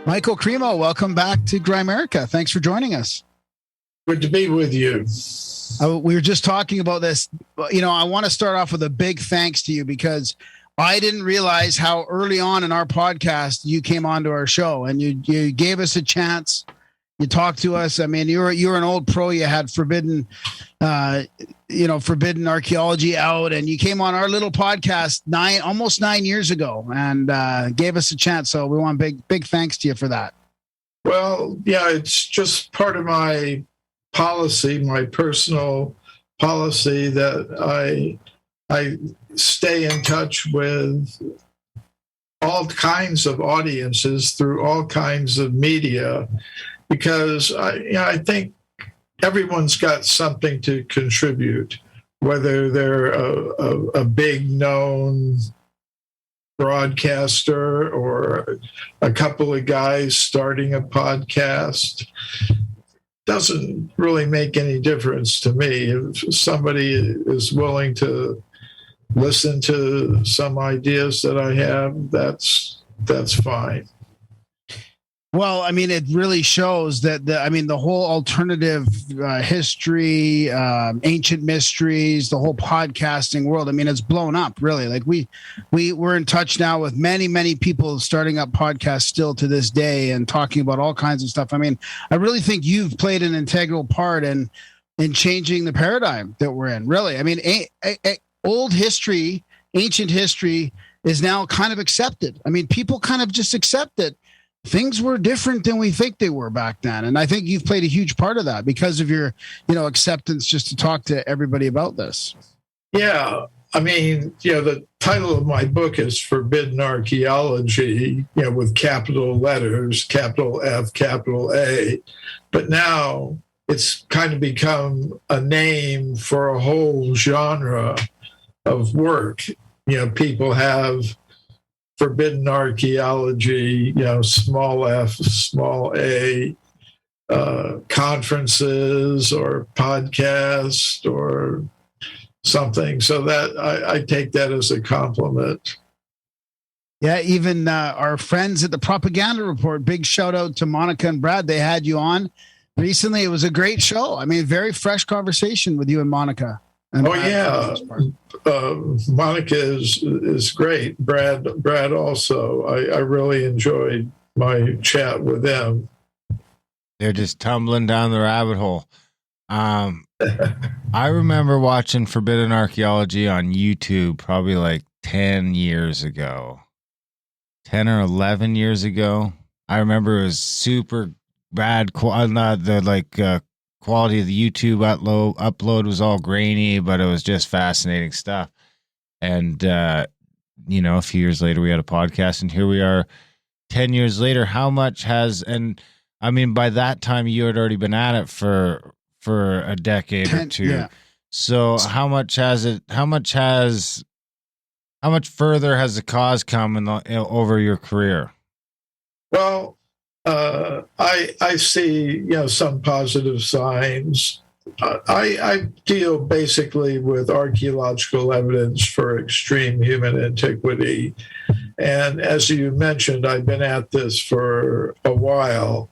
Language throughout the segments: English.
Michael Cremo, welcome back to Grimerica. Thanks for joining us. Good to be with you. We were just talking about this. I want to start off with a big thanks to you because I didn't realize how early on in our podcast you came onto our show and you gave us a chance. You talked to us. I mean, you're an old pro. You had forbidden archaeology out, and you came on our little podcast almost 9 years ago, and gave us a chance. So we want big thanks to you for that. Well, yeah, it's just part of my policy, my personal policy, that I stay in touch with all kinds of audiences through all kinds of media, because I think everyone's got something to contribute, whether they're a big known broadcaster or a couple of guys starting a podcast. Doesn't really make any difference to me. If somebody is willing to listen to some ideas that I have, that's fine. Well, I mean, it really shows that the whole alternative history, ancient mysteries, the whole podcasting world, I mean, it's blown up really. Like we're in touch now with many people starting up podcasts still to this day and talking about all kinds of stuff. I mean, I really think you've played an integral part in changing the paradigm that we're in, really. I mean, old history, ancient history is now kind of accepted. I mean, people kind of just accept it. Things were different than we think they were back then. And I think you've played a huge part of that because of your, acceptance just to talk to everybody about this. Yeah. I mean, the title of my book is Forbidden Archaeology, with capital letters, capital F, capital A. But now it's kind of become a name for a whole genre of work. People have forbidden archaeology, small f, small a, conferences or podcast or something. So that I take that as a compliment. Yeah, even our friends at the Propaganda Report, big shout out to Monica and Brad. They had you on recently. It was a great show. I mean, very fresh conversation with you and Monica. Oh yeah, Monica is great. Brad also. I really enjoyed my chat with them. They're just tumbling down the rabbit hole. I remember watching Forbidden Archaeology on YouTube probably like 10 years ago, 10 or 11 years ago. I remember it was super bad. Quality of the YouTube upload was all grainy, but it was just fascinating stuff. And, a few years later, we had a podcast, and here we are 10 years later. How much has, and I mean, by that time, you had already been at it for a decade or two. Yeah. So how much further has the cause come over your career? Well, I see, some positive signs. I deal basically with archaeological evidence for extreme human antiquity. And as you mentioned, I've been at this for a while.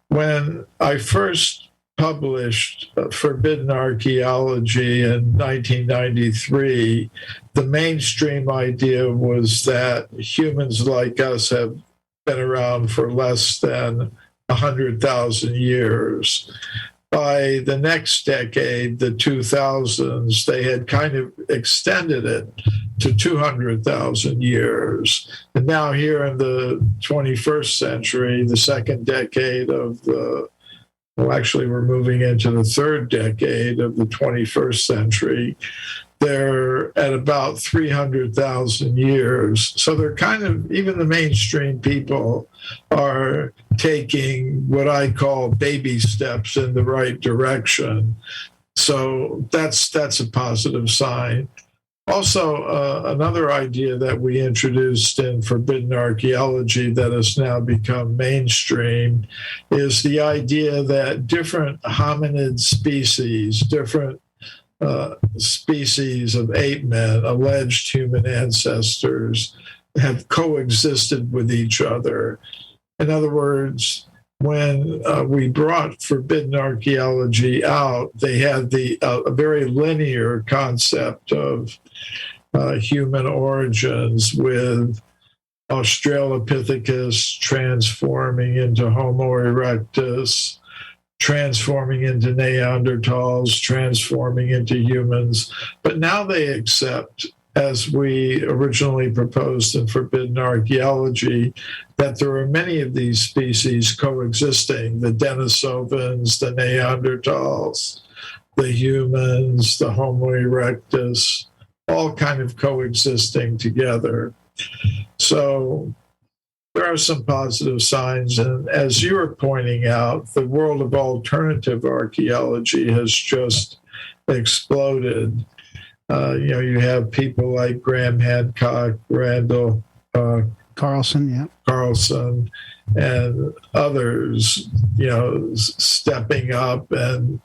When I first published Forbidden Archaeology in 1993, the mainstream idea was that humans like us have been around for less than 100,000 years. By the next decade, the 2000s, they had kind of extended it to 200,000 years. And now here in the 21st century, the second decade of actually we're moving into the third decade of the 21st century, they're at about 300,000 years. So they're kind of, even the mainstream people are taking what I call baby steps in the right direction. So that's a positive sign. Also, another idea that we introduced in Forbidden Archaeology that has now become mainstream is the idea that different hominid species, different species of ape men, alleged human ancestors, have coexisted with each other. In other words, when we brought forbidden archaeology out, they had a very linear concept of human origins, with Australopithecus transforming into Homo erectus, transforming into Neanderthals, transforming into humans. But now they accept, as we originally proposed in forbidden archaeology, that there are many of these species coexisting: the Denisovans, the Neanderthals, the humans, the Homo erectus, all kind of coexisting together. So there are some positive signs. And as you were pointing out, the world of alternative archaeology has just exploded. You have people like Graham Hancock, Randall Carlson, and others, stepping up and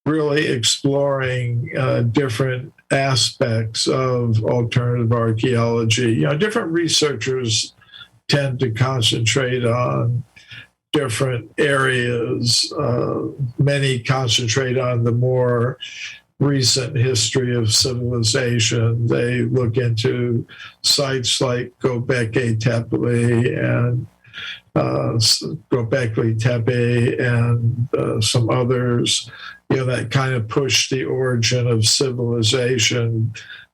really exploring different aspects of alternative archaeology. Different researchers tend to concentrate on different areas. Many concentrate on the more recent history of civilization. They look into sites like Göbekli Tepe and Göbekli Tepe and some others, that kind of push the origin of civilization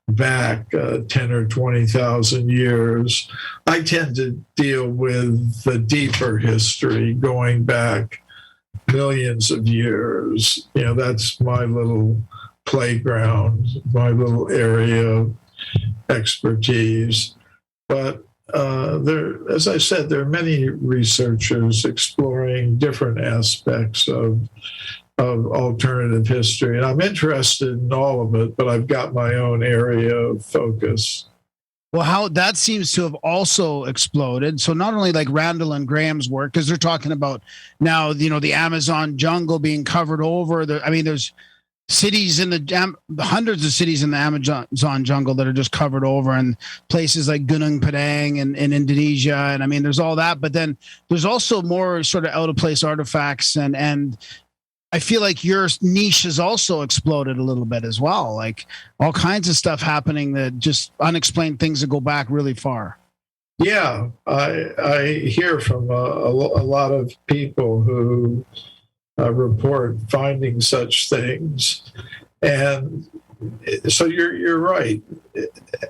back 10 or 20,000 years. I tend to deal with the deeper history going back millions of years. That's my little playground, my little area of expertise. But as I said, there are many researchers exploring different aspects of alternative history. And I'm interested in all of it, but I've got my own area of focus. Well, how that seems to have also exploded. So not only like Randall and Graham's work, because they're talking about now, the Amazon jungle being covered over. There's cities in the hundreds of cities in the Amazon jungle that are just covered over, and places like Gunung Padang in Indonesia. And there's all that, but then there's also more sort of out of place artifacts, and I feel like your niche has also exploded a little bit as well. Like all kinds of stuff happening, that just unexplained things that go back really far. Yeah, I hear from a lot of people who report finding such things, and so you're right.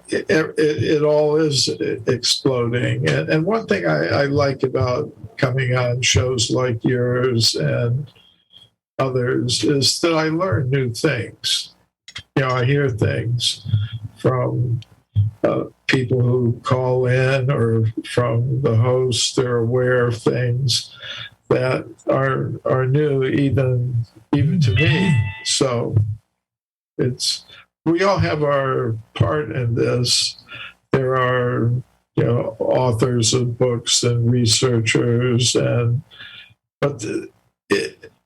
It all is exploding, and one thing I like about coming on shows like yours and others is that I learn new things. I hear things from people who call in, or from the hosts. They're aware of things that are new, even to me. So we all have our part in this. There are authors of books and researchers, but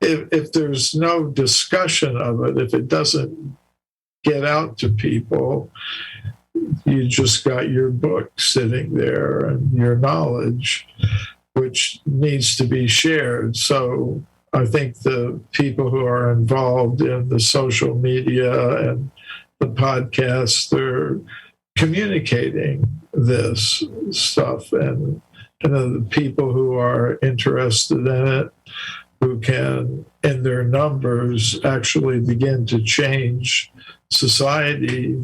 if there's no discussion of it, if it doesn't get out to people, you just got your book sitting there and your knowledge, which needs to be shared. So I think the people who are involved in the social media and the podcast, they're communicating this stuff, and the people who are interested in it, who can, in their numbers, actually begin to change society.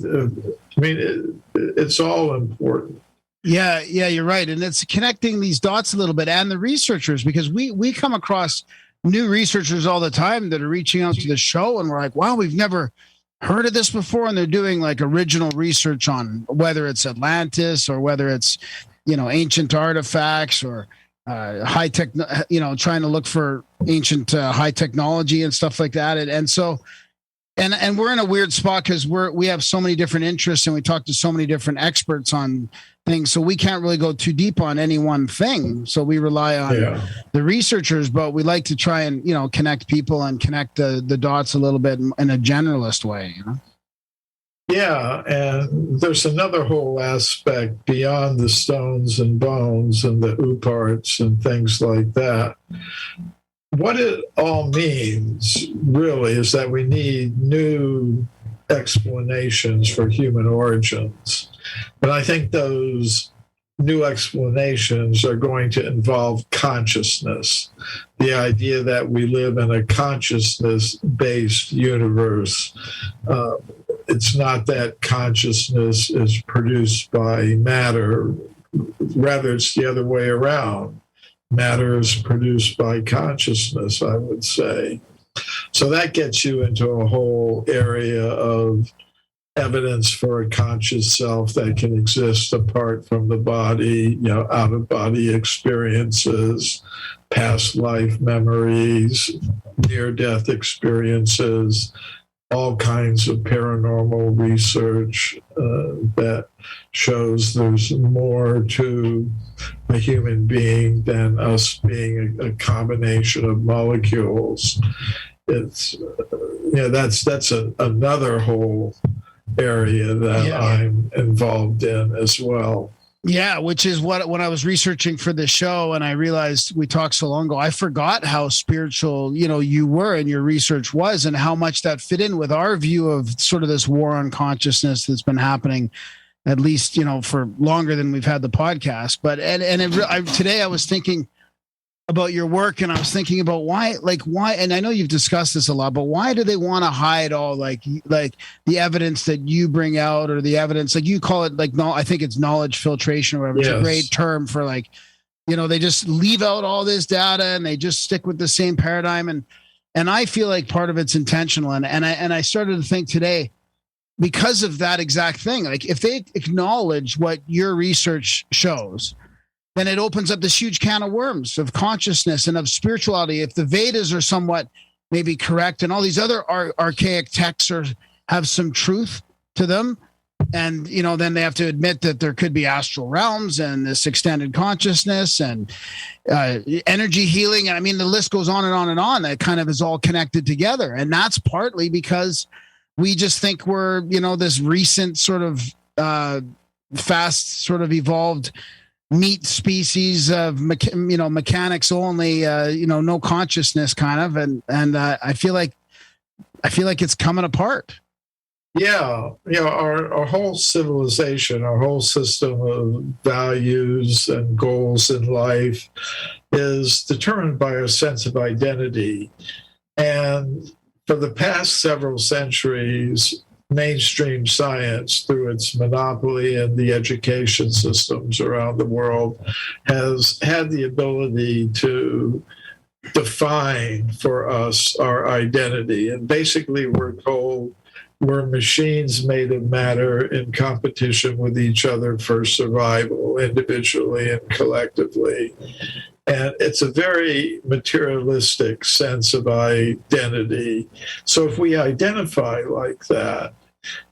It's all important. Yeah, you're right. And it's connecting these dots a little bit, and the researchers, because we come across new researchers all the time that are reaching out to the show, and we're like, wow, we've never heard of this before. And they're doing like original research on whether it's Atlantis, or whether it's, ancient artifacts, or high tech, trying to look for ancient high technology and stuff like that. And so, and we're in a weird spot because we have so many different interests, and we talk to so many different experts on things. So we can't really go too deep on any one thing. So we rely on the researchers, but we like to try and, connect people and connect the dots a little bit in a generalist way, Yeah, and there's another whole aspect beyond the stones and bones and the uparts and things like that. What it all means, really, is that we need new explanations for human origins. And I think those new explanations are going to involve consciousness, the idea that we live in a consciousness-based universe. It's not that consciousness is produced by matter, rather it's the other way around. Matter is produced by consciousness, I would say. So that gets you into a whole area of evidence for a conscious self that can exist apart from the body, out of body experiences, past life memories, near death experiences, all kinds of paranormal research that shows there's more to a human being than us being a combination of molecules. It's that's another whole area that I'm involved in as well. Yeah, which is what when I was researching for this show and I realized we talked so long ago, I forgot how spiritual, you were and your research was and how much that fit in with our view of sort of this war on consciousness that's been happening at least, for longer than we've had the podcast. But today I was thinking about your work and I was thinking about why, and I know you've discussed this a lot, but why do they want to hide all like the evidence that you bring out or the evidence, like you call it, I think it's knowledge filtration or whatever. Yes. It's a great term for they just leave out all this data and they just stick with the same paradigm. And I feel like part of it's intentional. And I started to think today, because of that exact thing, like if they acknowledge what your research shows, then it opens up this huge can of worms of consciousness and of spirituality. If the Vedas are somewhat maybe correct and all these other archaic texts have some truth to them, and then they have to admit that there could be astral realms and this extended consciousness and energy healing. And I mean, the list goes on and on and on. That kind of is all connected together. And that's partly because we just think we're, this recent sort of fast sort of evolved meat species of mechanics only, no consciousness kind of, and I feel like it's coming apart. Yeah, our whole civilization, our whole system of values and goals in life is determined by our sense of identity, and for the past several centuries, mainstream science, through its monopoly in the education systems around the world, has had the ability to define for us our identity. And basically, we're told we're machines made of matter in competition with each other for survival, individually and collectively. And it's a very materialistic sense of identity. So if we identify like that,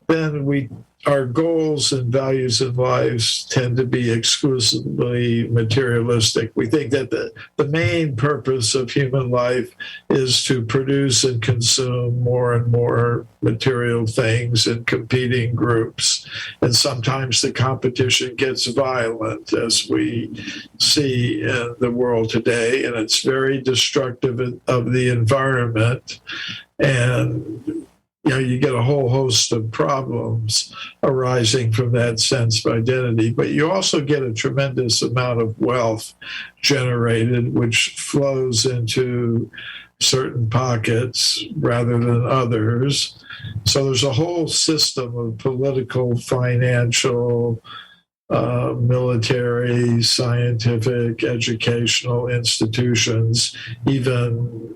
then our goals and values in lives tend to be exclusively materialistic. We think that the main purpose of human life is to produce and consume more and more material things in competing groups. And sometimes the competition gets violent, as we see in the world today, and it's very destructive of the environment. And you get a whole host of problems arising from that sense of identity, but you also get a tremendous amount of wealth generated, which flows into certain pockets rather than others. So there's a whole system of political, financial, military, scientific, educational institutions, even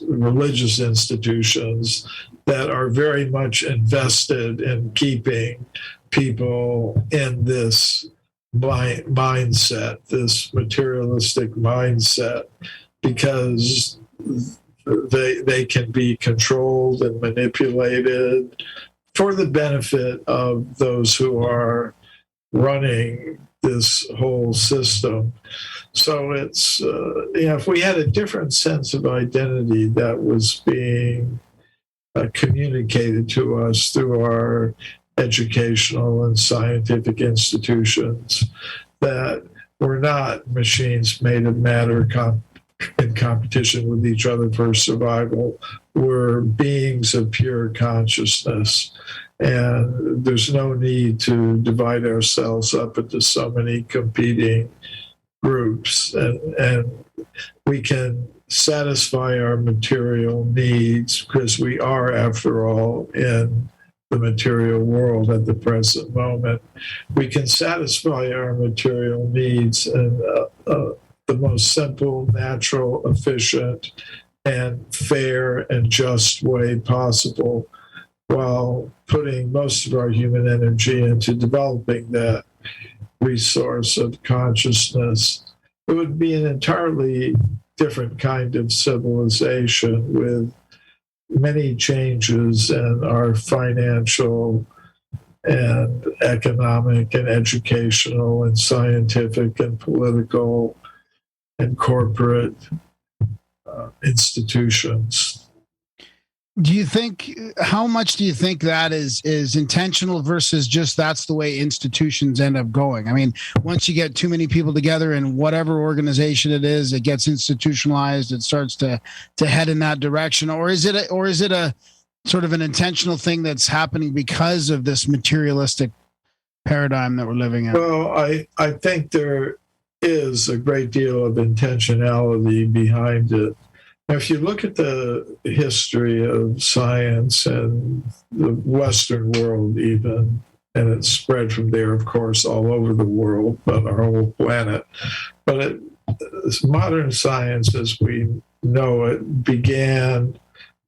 religious institutions that are very much invested in keeping people in this mindset, this materialistic mindset, because they can be controlled and manipulated for the benefit of those who are running this whole system. So it's, if we had a different sense of identity that was being communicated to us through our educational and scientific institutions that were not machines made of matter in competition with each other for survival, were beings of pure consciousness. And there's no need to divide ourselves up into so many competing groups. And we can satisfy our material needs because we are, after all, in the material world at the present moment. We can satisfy our material needs in the most simple, natural, efficient, and fair and just way possible, while putting most of our human energy into developing that resource of consciousness. It would be an entirely different kind of civilization with many changes in our financial and economic and educational and scientific and political and corporate institutions. Do you think, how much do you think that is intentional versus just that's the way institutions end up going? I mean, once you get too many people together in whatever organization it is, it gets institutionalized, it starts to head in that direction, or is it a sort of an intentional thing that's happening because of this materialistic paradigm that we're living in? Well, I think there is a great deal of intentionality behind it. If you look at the history of science and the Western world even, and it's spread from there, of course, all over the world, but our whole planet. But modern science, as we know it, began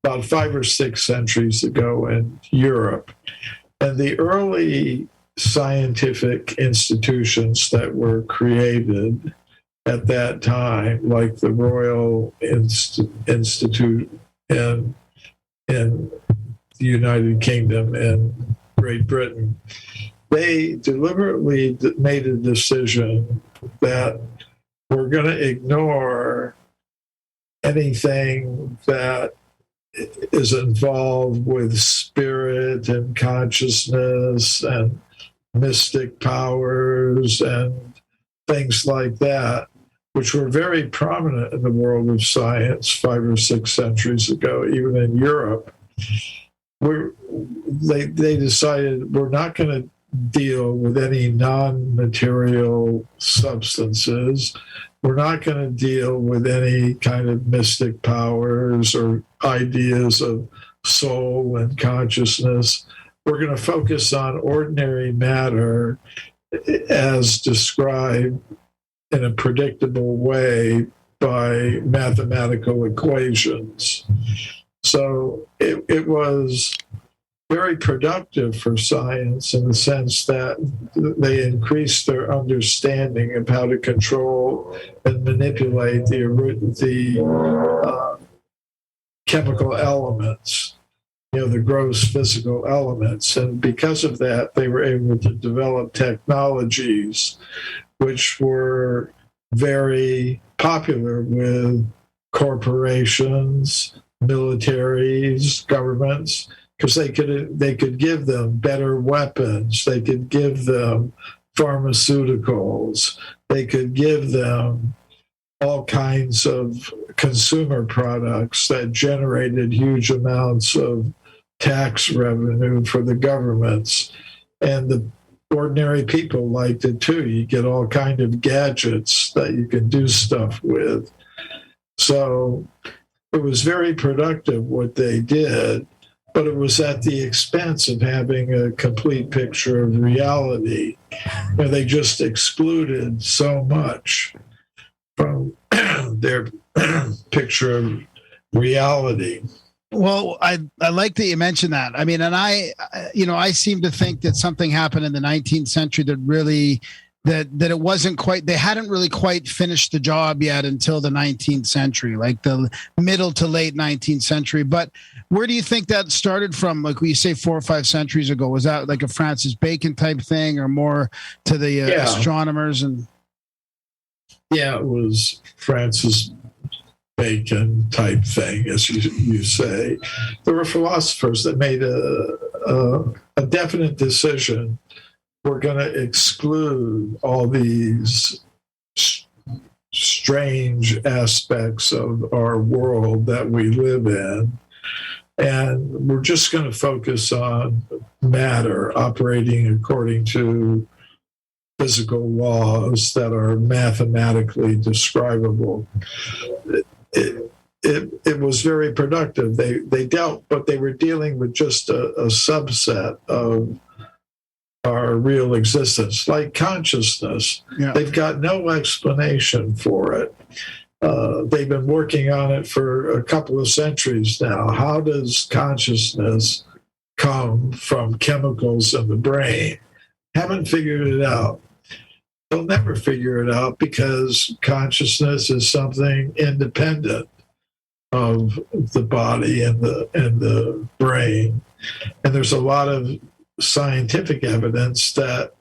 about 5 or 6 centuries ago in Europe. And the early scientific institutions that were created at that time, like the Royal Institute in the United Kingdom and Great Britain, they deliberately made a decision that we're going to ignore anything that is involved with spirit and consciousness and mystic powers and things like that, which were very prominent in the world of science 5 or 6 centuries ago, even in Europe. They decided we're not going to deal with any non-material substances. We're not going to deal with any kind of mystic powers or ideas of soul and consciousness. We're going to focus on ordinary matter as described in a predictable way by mathematical equations. So it was very productive for science in the sense that they increased their understanding of how to control and manipulate the chemical elements, the gross physical elements. And because of that, they were able to develop technologies which were very popular with corporations, militaries, governments, because they could give them better weapons, they could give them pharmaceuticals, they could give them all kinds of consumer products that generated huge amounts of tax revenue for the governments. And the ordinary people liked it too. You get all kind of gadgets that you can do stuff with. So it was very productive what they did, but it was at the expense of having a complete picture of reality. They just excluded so much from their picture of reality. Well, I like that you mentioned that. I mean, and I seem to think that something happened in the 19th century that really, that it wasn't quite, they hadn't really quite finished the job yet until the 19th century, like the middle to late 19th century. But where do you think that started from? Like we say 4 or 5 centuries ago, was that like a Francis Bacon type thing or more to the astronomers? And yeah, it was Francis Bacon type thing, as you say. There were philosophers that made a definite decision. We're going to exclude all these strange aspects of our world that we live in. And we're just going to focus on matter operating according to physical laws that are mathematically describable. It was very productive. They dealt, but they were dealing with just a subset of our real existence, like consciousness. Yeah. They've got no explanation for it. They've been working on it for a couple of centuries now. How does consciousness come from chemicals in the brain? Haven't figured it out. They'll never figure it out because consciousness is something independent of the body and the brain. And there's a lot of scientific evidence that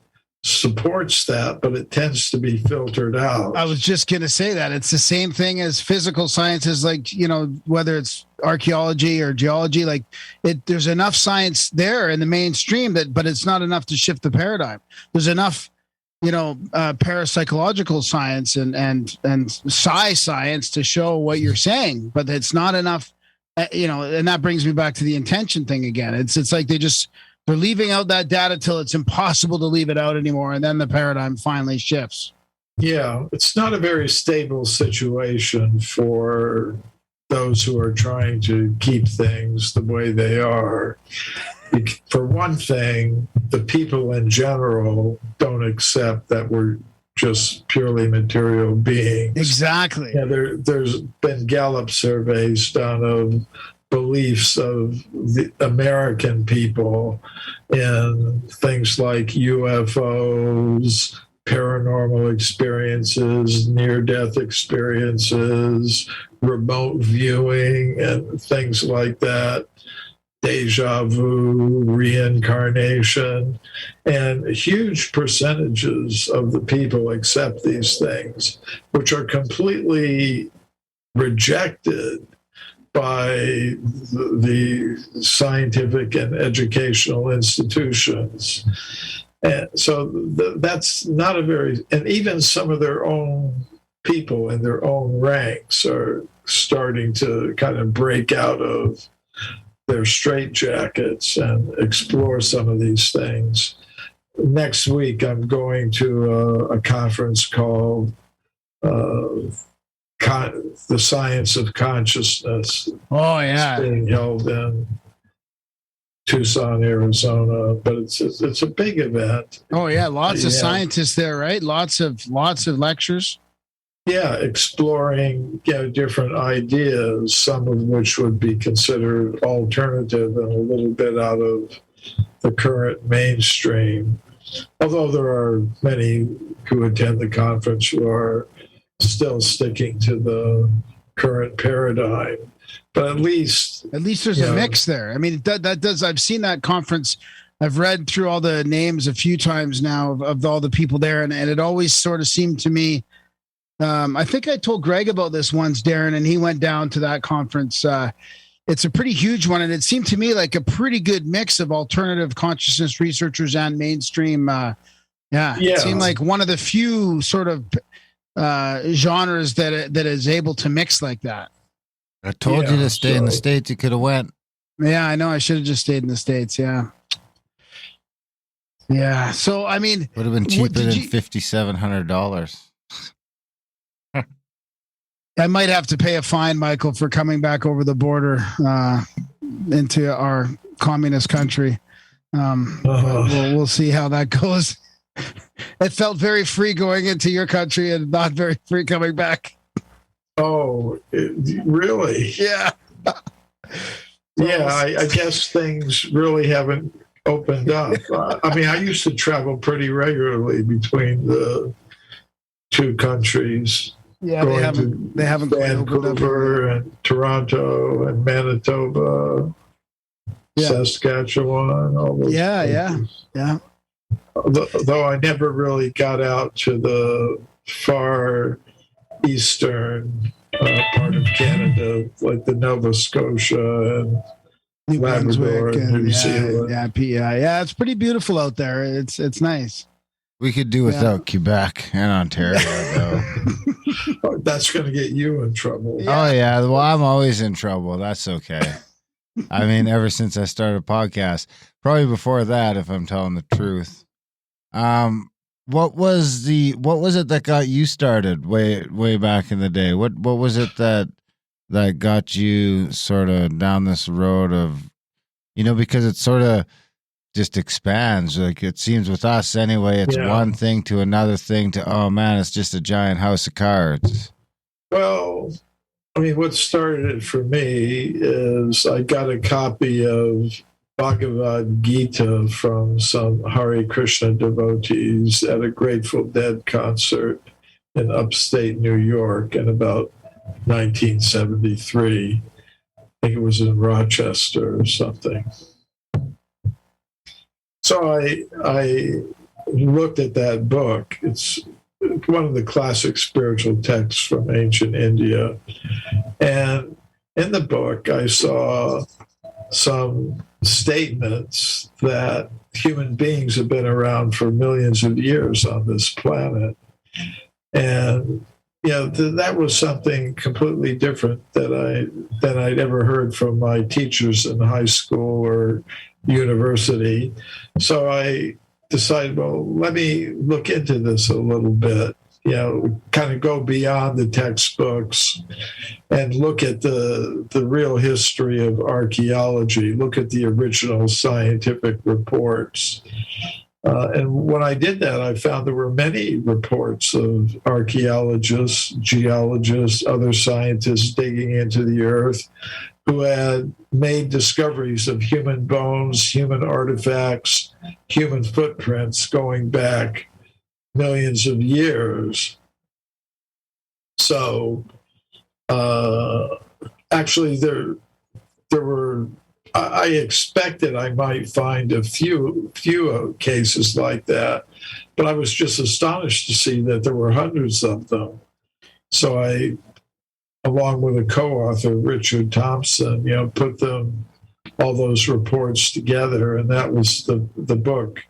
supports that, but it tends to be filtered out. I was just going to say that it's the same thing as physical sciences, like, you know, whether it's archaeology or geology, like there's enough science there in the mainstream but it's not enough to shift the paradigm. There's enough, you know, parapsychological science and psi science to show what you're saying, but it's not enough, you know, and that brings me back to the intention thing again. It's like they're leaving out that data till it's impossible to leave it out anymore. And then the paradigm finally shifts. Yeah, it's not a very stable situation for those who are trying to keep things the way they are. For one thing, the people in general don't accept that we're just purely material beings. Exactly. Yeah, there's been Gallup surveys done of beliefs of the American people in things like UFOs, paranormal experiences, near-death experiences, remote viewing, and things like that, deja vu, reincarnation, and huge percentages of the people accept these things, which are completely rejected by the scientific and educational institutions. And so that's not a very, and even some of their own people in their own ranks are starting to kind of break out of their straitjackets and explore some of these things. Next week, I'm going to a conference called The Science of Consciousness. Oh, yeah. It's being held in Tucson, Arizona, but it's a big event. Oh, yeah. Lots of scientists there, right? Lots of lectures. Yeah, exploring different ideas, some of which would be considered alternative and a little bit out of the current mainstream. Although there are many who attend the conference who are still sticking to the current paradigm. But at least there's a mix there. I mean, that does. I've seen that conference. I've read through all the names a few times now of all the people there, and it always sort of seemed to me. I think I told Greg about this once, Darren, and he went down to that conference. It's a pretty huge one, and it seemed to me like a pretty good mix of alternative consciousness researchers and mainstream. It seemed like one of the few sort of genres that is able to mix like that. I told you to stay in the States. You could have went. Yeah, I know. I should have just stayed in the States. Yeah. Yeah. So, I mean, would have been cheaper than $5,700. I might have to pay a fine, Michael, for coming back over the border into our communist country. We'll see how that goes. It felt very free going into your country and not very free coming back. Oh, really? Yeah. Yeah, I guess things really haven't opened up. I mean, I used to travel pretty regularly between the two countries. Yeah, they haven't Vancouver and Toronto and Manitoba, Saskatchewan, all those places. Yeah. Though I never really got out to the far eastern part of Canada, like the Nova Scotia and New Labrador, Brunswick, and New Zealand. yeah, it's pretty beautiful out there. It's nice. We could do without Quebec and Ontario, though. Oh, that's going to get you in trouble. Yeah. Oh, yeah. Well, I'm always in trouble. That's okay. I mean, ever since I started a podcast, probably before that, if I'm telling the truth. What was it that got you started way back in the day? What was it that got you sort of down this road of, because it sort of just expands. Like it seems with us anyway, it's one thing to another thing to, oh man, it's just a giant house of cards. Well, I mean, what started it for me is I got a copy of Bhagavad Gita from some Hare Krishna devotees at a Grateful Dead concert in upstate New York in about 1973. I think it was in Rochester or something. So I looked at that book. It's one of the classic spiritual texts from ancient India. And in the book, I saw some statements that human beings have been around for millions of years on this planet. And that was something completely different than I'd ever heard from my teachers in high school or university. So I decided, well, let me look into this a little bit, kind of go beyond the textbooks and look at the real history of archaeology, look at the original scientific reports. And when I did that, I found there were many reports of archaeologists, geologists, other scientists digging into the earth who had made discoveries of human bones, human artifacts, human footprints going back millions of years. So actually there were, I expected I might find a few cases like that, but I was just astonished to see that there were hundreds of them. So I, along with a co-author, Richard Thompson, put all those reports together, and that was the book,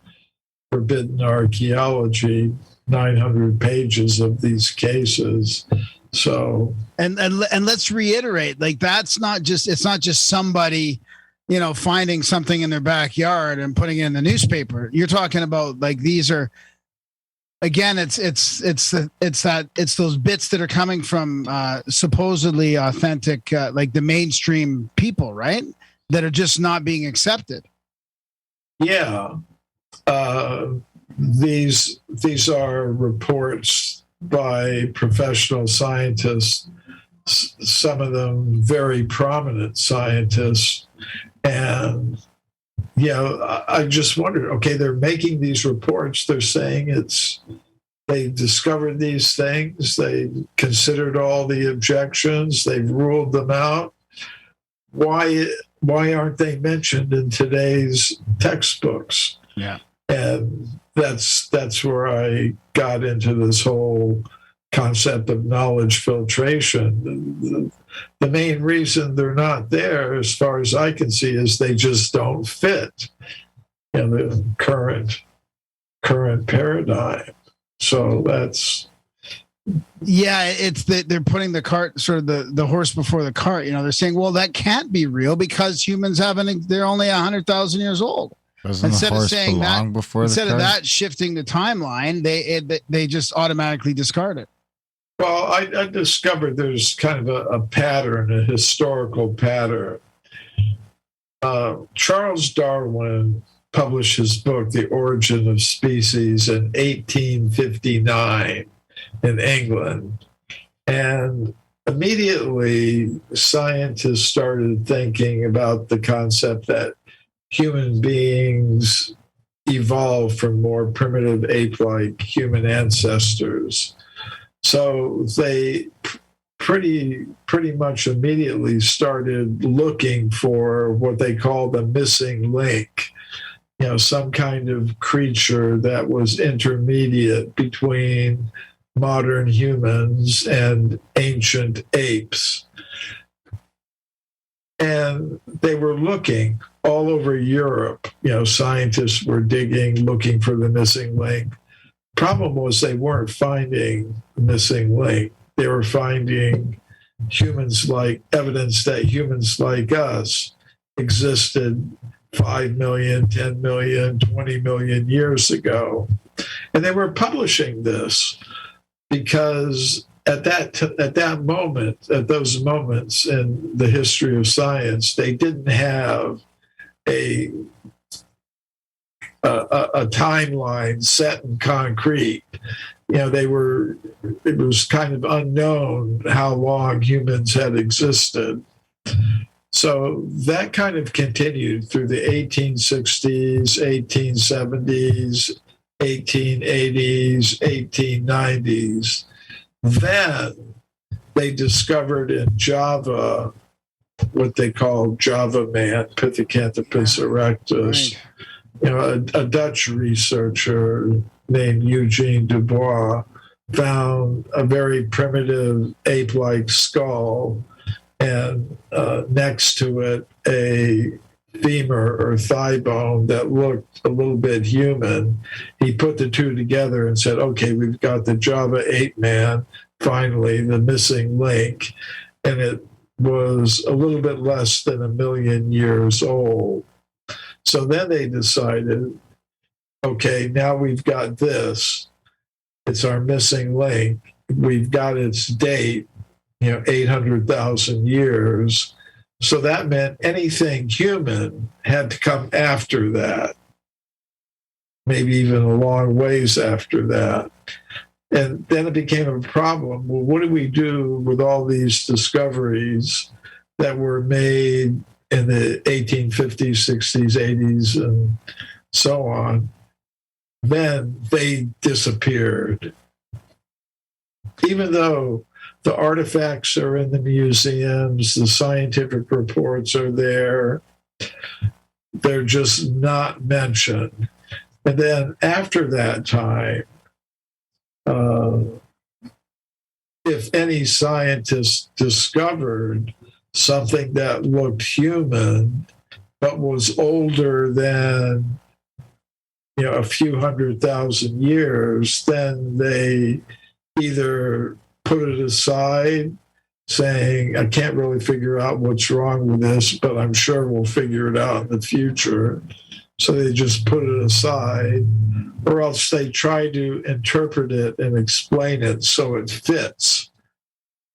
Forbidden Archaeology, 900 pages of these cases. So and let's reiterate, like it's not just somebody finding something in their backyard and putting it in the newspaper. You're talking about like these are, again, it's those bits that are coming from supposedly authentic, like the mainstream people, right? That are just not being accepted. Yeah, these are reports by professional scientists, some of them very prominent scientists. And, I just wondered, okay, they're making these reports. They're saying they discovered these things. They considered all the objections. They've ruled them out. Why aren't they mentioned in today's textbooks? Yeah. And that's where I got into this whole concept of knowledge filtration. The main reason they're not there, as far as I can see, is they just don't fit in the current paradigm. So that's... Yeah, it's that they're putting the cart, sort of the horse before the cart. They're saying, well, that can't be real because humans they're only 100,000 years old. Instead of saying that, shifting the timeline, they just automatically discard it. Well, I discovered there's kind of a pattern, a historical pattern. Charles Darwin published his book, The Origin of Species, in 1859 in England. And immediately, scientists started thinking about the concept that human beings evolved from more primitive ape-like human ancestors. So they pretty much immediately started looking for what they call the missing link, some kind of creature that was intermediate between modern humans and ancient apes. And they were looking all over Europe. Scientists were digging, looking for the missing link. Problem was they weren't finding the missing link. They were finding evidence that humans like us existed 5 million, 10 million, 20 million years ago. And they were publishing this because at those moments in the history of science, they didn't have a timeline set in concrete. It was kind of unknown how long humans had existed. So that kind of continued through the 1860s, 1870s, 1880s, 1890s. Then they discovered in Java what they call Java man, Pithecanthropus erectus. Right. A Dutch researcher named Eugene Dubois found a very primitive ape-like skull, and next to it a femur or thigh bone that looked a little bit human. He put the two together and said, okay, we've got the Java ape man, finally, the missing link. And it was a little bit less than 1 million years old. So then they decided, okay, now we've got this. It's our missing link. We've got its date, 800,000 years. So that meant anything human had to come after that, maybe even a long ways after that. And then it became a problem. Well, what do we do with all these discoveries that were made in the 1850s, 60s, 80s, and so on? Then they disappeared. Even though the artifacts are in the museums, the scientific reports are there, they're just not mentioned. And then after that time, if any scientist discovered something that looked human but was older than a few 100,000 years, then they either put it aside, saying, I can't really figure out what's wrong with this, but I'm sure we'll figure it out in the future. So they just put it aside, or else they try to interpret it and explain it so it fits.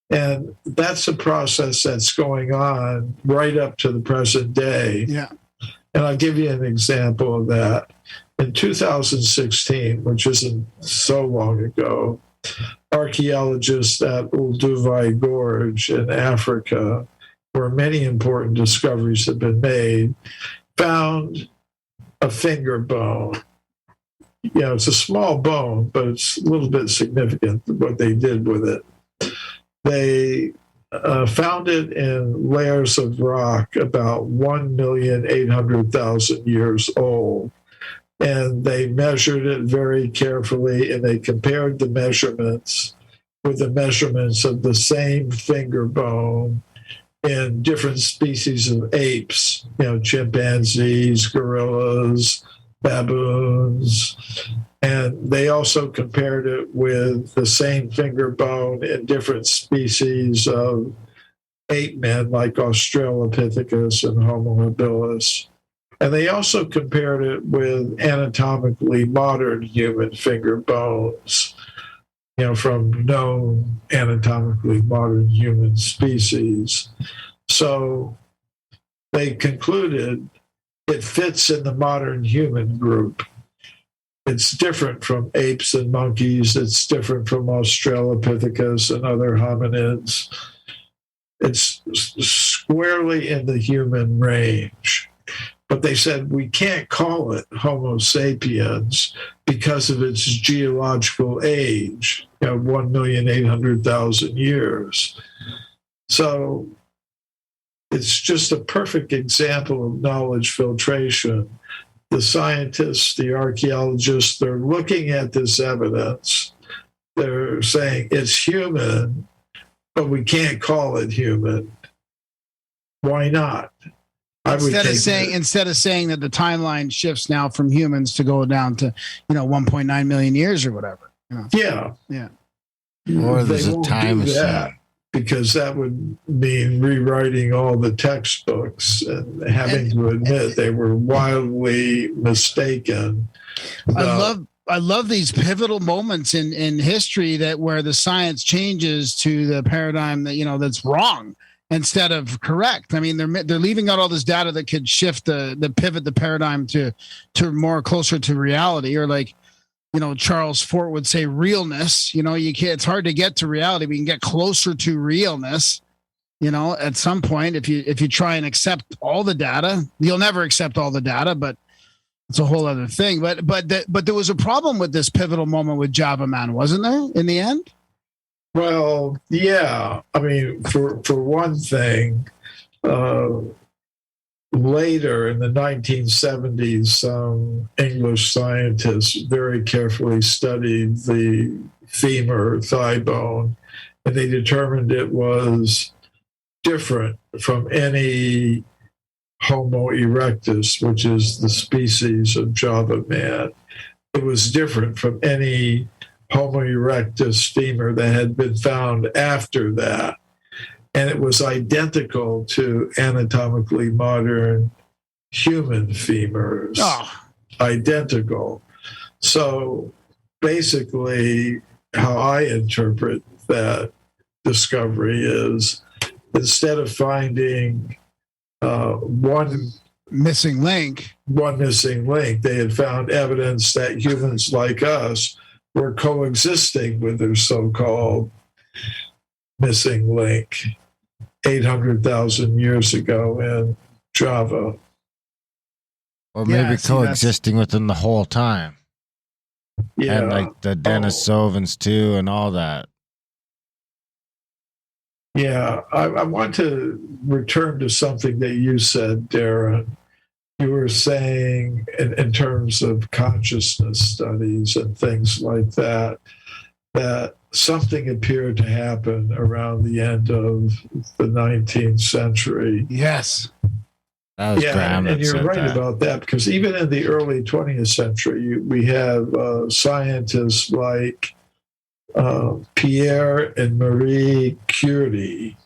And that's a process that's going on right up to the present day. Yeah. And I'll give you an example of that. In 2016, which isn't so long ago, archaeologists at Olduvai Gorge in Africa, where many important discoveries have been made, found a finger bone. It's a small bone, but it's a little bit significant what they did with it. They found it in layers of rock about 1,800,000 years old. And they measured it very carefully, and they compared the measurements with the measurements of the same finger bone in different species of apes, chimpanzees, gorillas, baboons. And they also compared it with the same finger bone in different species of ape men like Australopithecus and Homo habilis. And they also compared it with anatomically modern human finger bones, from known anatomically modern human species. So they concluded it fits in the modern human group. It's different from apes and monkeys. It's different from Australopithecus and other hominids. It's squarely in the human range. But they said we can't call it Homo sapiens because of its geological age, 1,800,000 years. So it's just a perfect example of knowledge filtration. The scientists, the archaeologists, they're looking at this evidence. They're saying it's human, but we can't call it human. Why not? Instead of saying that the timeline shifts now from humans to go down to 1.9 million years or whatever. Yeah. Or there's they a time won't do that machine. because that would mean rewriting all the textbooks and having to admit they were wildly mistaken. I love these pivotal moments in history where the science changes to the paradigm that that's wrong instead of correct. I mean, they're leaving out all this data that could shift the pivot the paradigm to more closer to reality, or like Charles Fort would say, realness. You can't. It's hard to get to reality. We can get closer to realness. At some point, if you try and accept all the data, you'll never accept all the data, but it's a whole other thing. But there was a problem with this pivotal moment with Java Man, wasn't there? In the end. Well, yeah. I mean, for one thing, later in the 1970s, some English scientists very carefully studied the femur thigh bone, and they determined it was different from any Homo erectus, which is the species of Java man. It was different from any Homo erectus femur that had been found after that. And it was identical to anatomically modern human femurs. Oh. Identical. So basically, how I interpret that discovery is, instead of finding one missing link, they had found evidence that humans like us were coexisting with their so-called missing link 800,000 years ago in Java. Or maybe coexisting with them the whole time. Yeah. And like the Denisovans too and all that. Yeah. I want to return to something that you said, Darren. You were saying in terms of consciousness studies and things like that, that something appeared to happen around the end of the 19th century. Yes. That was Graham and you're right that. about that, because even in the early 20th century, we have scientists like Pierre and Marie Curie,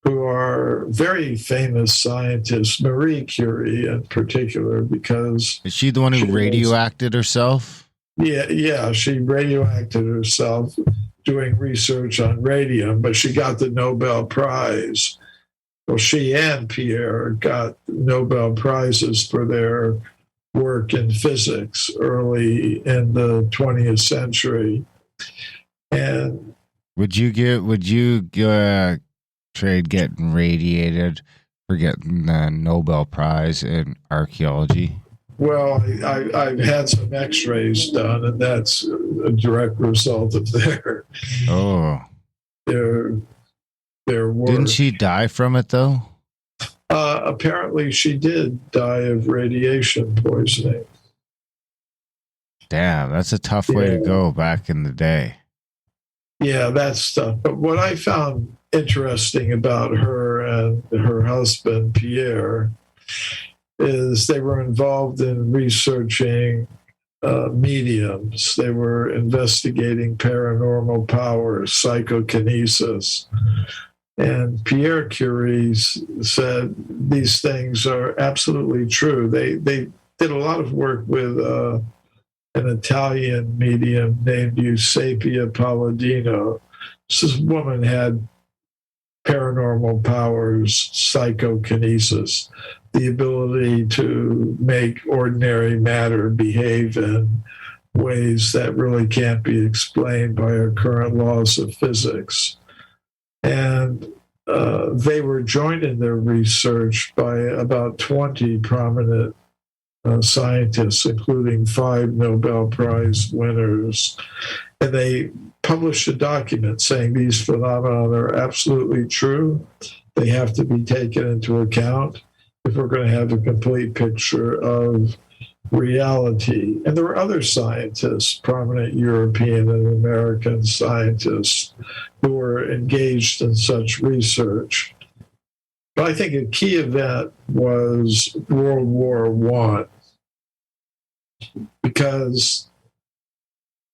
who are very famous scientists, Marie Curie in particular, because... Is she the one who radioacted herself? Yeah, she radioacted herself doing research on radium, but she got the Nobel Prize. Well, she and Pierre got Nobel Prizes for their work in physics early in the 20th century. And would you trade getting radiated for getting the Nobel Prize in archaeology? Well, I've had some X-rays done, and that's a direct result of their work. Didn't she die from it though? Apparently, she did die of radiation poisoning. Damn, that's a tough way to go back in the day. Yeah, that's tough. But what I found interesting about her and her husband, Pierre, is they were involved in researching mediums. They were investigating paranormal powers, psychokinesis. And Pierre Curie said these things are absolutely true. They did a lot of work with an Italian medium named Eusapia Palladino. This woman had paranormal powers, psychokinesis, the ability to make ordinary matter behave in ways that really can't be explained by our current laws of physics. And they were joined in their research by about 20 prominent scientists, including 5 Nobel Prize winners. And they published a document saying these phenomena are absolutely true. They have to be taken into account if we're going to have a complete picture of reality. And there were other scientists, prominent European and American scientists, who were engaged in such research. But I think a key event was World War I, because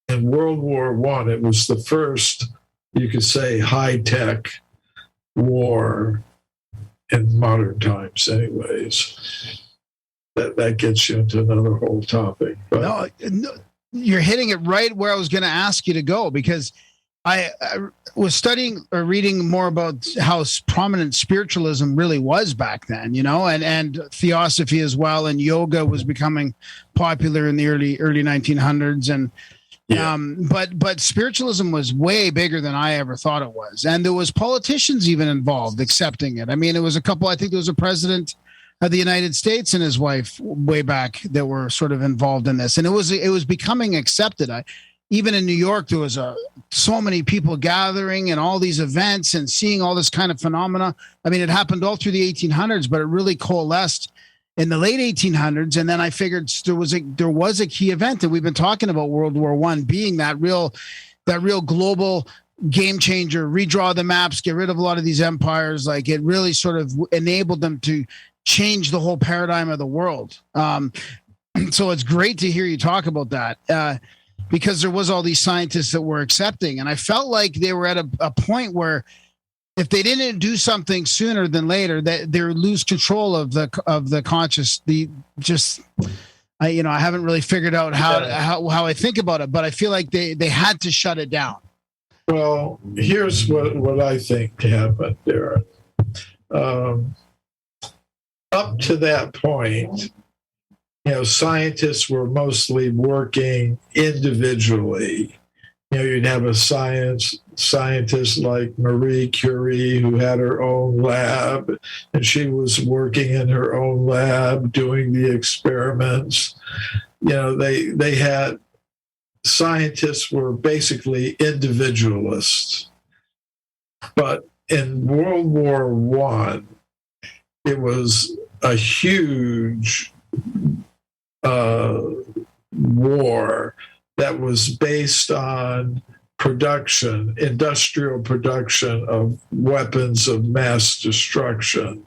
in World War I, it was the first, you could say, high-tech war in modern times, anyways. That gets you into another whole topic. But No, you're hitting it right where I was going to ask you to go, because I was studying or reading more about how prominent spiritualism really was back then, and theosophy as well, and yoga was becoming popular in the early 1900s, and yeah. But spiritualism was way bigger than I ever thought it was, and there was politicians even involved accepting it. I mean, it was a couple. I think there was a president of the United States and his wife way back that were sort of involved in this, and it was becoming accepted. Even in New York, there was so many people gathering and all these events and seeing all this kind of phenomena. I mean, it happened all through the 1800s, but it really coalesced in the late 1800s. And then I figured there was a key event, and we've been talking about World War I being that real global game changer. Redraw the maps, get rid of a lot of these empires. Like, it really sort of enabled them to change the whole paradigm of the world. So it's great to hear you talk about that, because there was all these scientists that were accepting, and I felt like they were at a point where if they didn't do something sooner than later, that they lose control of the conscious. I haven't really figured out how I think about it, but I feel like they had to shut it down. Well, here's what I think happened, Darren. Up to that point, scientists were mostly working individually. You'd have a scientist like Marie Curie, who had her own lab, and she was working in her own lab doing the experiments. They had, scientists were basically individualists. But in World War I, it was a huge war that was based on industrial production of weapons of mass destruction.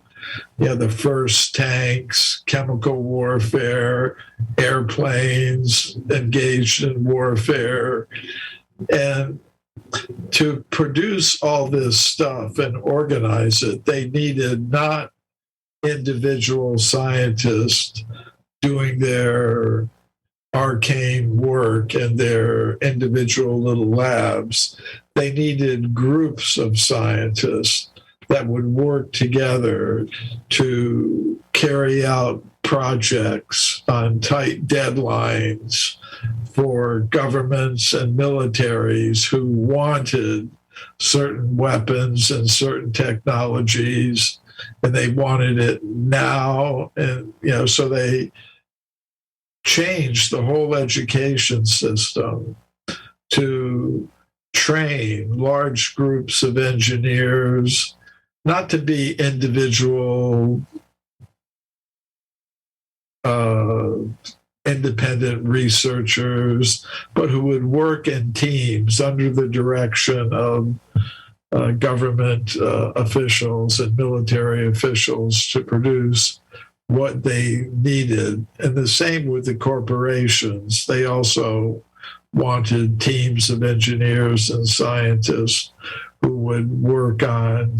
The first tanks, chemical warfare, airplanes engaged in warfare. And to produce all this stuff and organize it, they needed not individual scientists doing their arcane work in their individual little labs. They needed groups of scientists that would work together to carry out projects on tight deadlines for governments and militaries who wanted certain weapons and certain technologies, and they wanted it now. And, so they changed the whole education system to train large groups of engineers, not to be individual independent researchers, but who would work in teams under the direction of government officials and military officials to produce what they needed. And the same with the corporations. They also wanted teams of engineers and scientists who would work on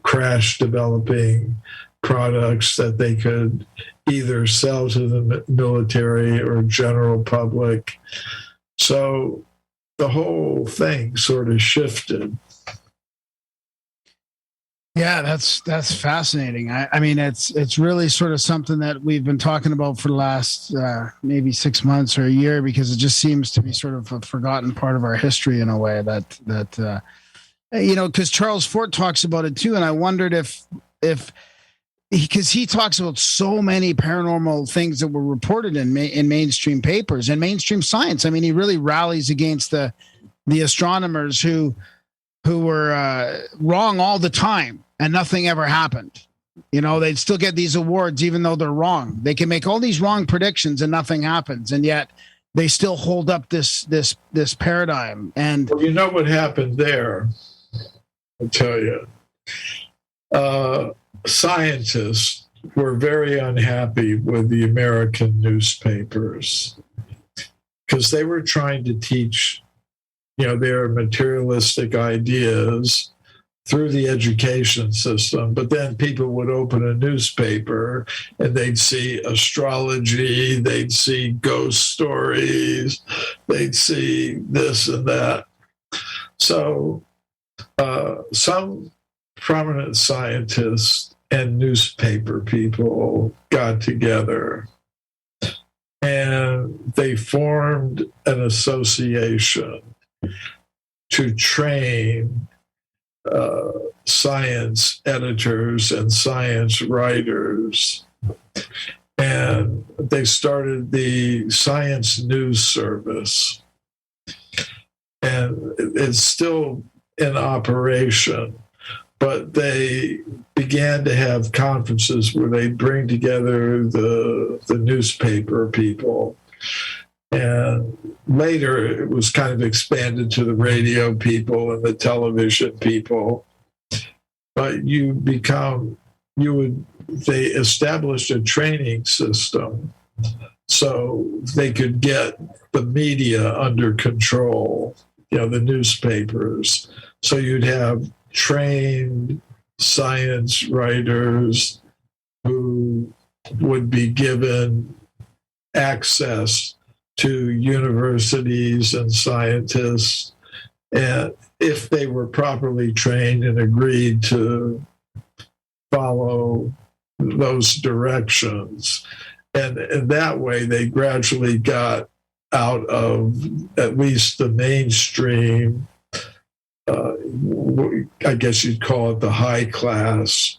crash developing products that they could either sell to the military or general public. So the whole thing sort of shifted. Yeah, that's fascinating. I mean, it's really sort of something that we've been talking about for the last maybe 6 months or a year, because it just seems to be sort of a forgotten part of our history in a way that because Charles Fort talks about it too, and I wondered if because he talks about so many paranormal things that were reported in mainstream papers and mainstream science. I mean, he really rallies against the astronomers who were wrong all the time and nothing ever happened. They'd still get these awards even though they're wrong. They can make all these wrong predictions and nothing happens, and yet they still hold up this paradigm. And well, you know what happened there? I'll tell you. scientists were very unhappy with the American newspapers because they were trying to teach, their materialistic ideas through the education system. But then people would open a newspaper and they'd see astrology, they'd see ghost stories, they'd see this and that. So some prominent scientists and newspaper people got together and they formed an association to train science editors and science writers. And they started the Science News Service. And it's still in operation, but they began to have conferences where they bring together the newspaper people. And later it was kind of expanded to the radio people and the television people. But they established a training system so they could get the media under control, the newspapers. So you'd have trained science writers who would be given access to universities and scientists, and if they were properly trained and agreed to follow those directions. And in that way, they gradually got out of at least the mainstream, I guess you'd call it the high class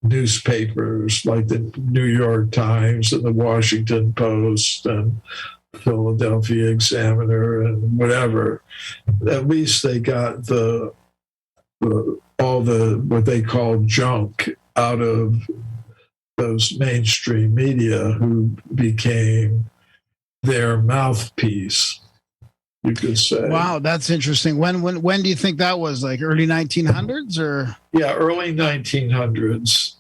newspapers like the New York Times and the Washington Post and Philadelphia Examiner and whatever. At least they got all the what they call junk out of those mainstream media, who became their mouthpiece, you could say. Wow, that's interesting. When do you think that was? Like early 1900s or? Yeah, early 1900s.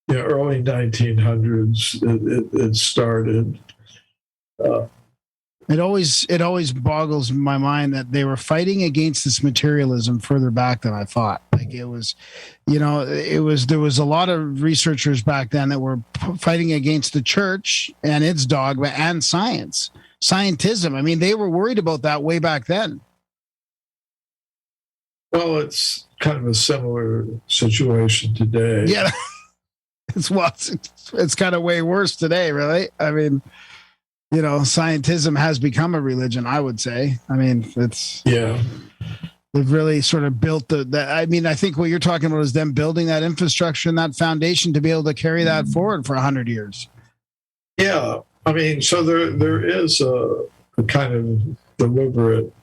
Yeah, early 1900s. It started. It always boggles my mind that they were fighting against this materialism further back than I thought. Like there was a lot of researchers back then that were fighting against the church and its dogma and scientism. I mean, they were worried about that way back then. Well, it's kind of a similar situation today. Yeah, it's kind of way worse today, really. I mean, scientism has become a religion, I would say. I mean, they've really sort of built I think what you're talking about is them building that infrastructure and that foundation to be able to carry that forward for 100 years. Yeah. I mean, so there is a kind of deliberate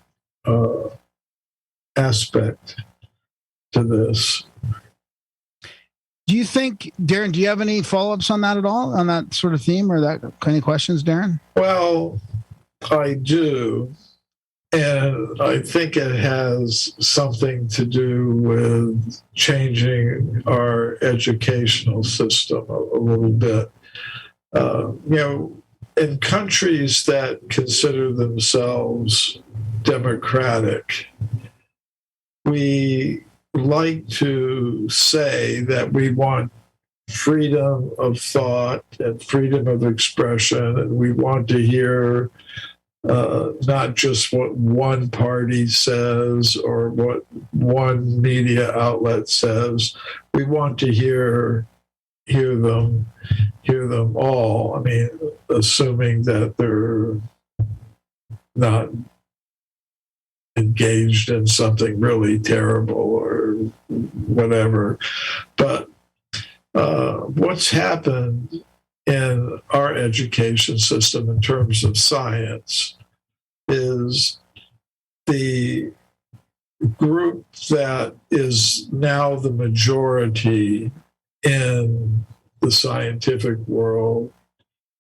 aspect to this. Do you think, Darren, do you have any follow-ups on that at all, on that sort of theme or that kind of questions, Darren? Well, I do. And I think it has something to do with changing our educational system a little bit. In countries that consider themselves democratic, we like to say that we want freedom of thought and freedom of expression, and we want to hear not just what one party says or what one media outlet says. We want to hear them all. I mean, assuming that they're not engaged in something really terrible or whatever. But what's happened in our education system in terms of science is the group that is now the majority in the scientific world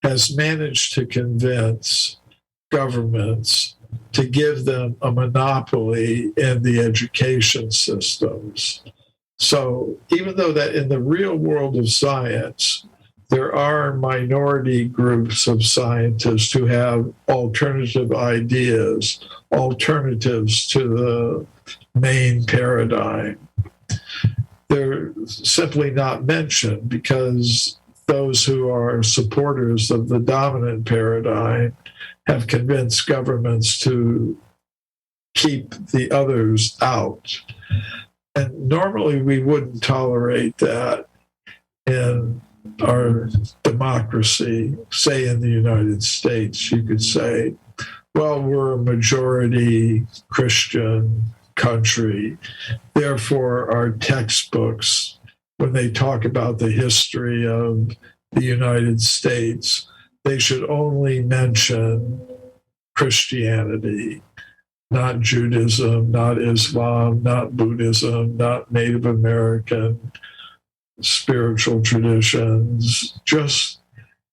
has managed to convince governments to give them a monopoly in the education systems. So even though that in the real world of science, there are minority groups of scientists who have alternative ideas, alternatives to the main paradigm, they're simply not mentioned because those who are supporters of the dominant paradigm have convinced governments to keep the others out. And normally we wouldn't tolerate that in our democracy. Say in the United States, you could say, well, we're a majority Christian country. Therefore, our textbooks, when they talk about the history of the United States, they should only mention Christianity, not Judaism, not Islam, not Buddhism, not Native American spiritual traditions, just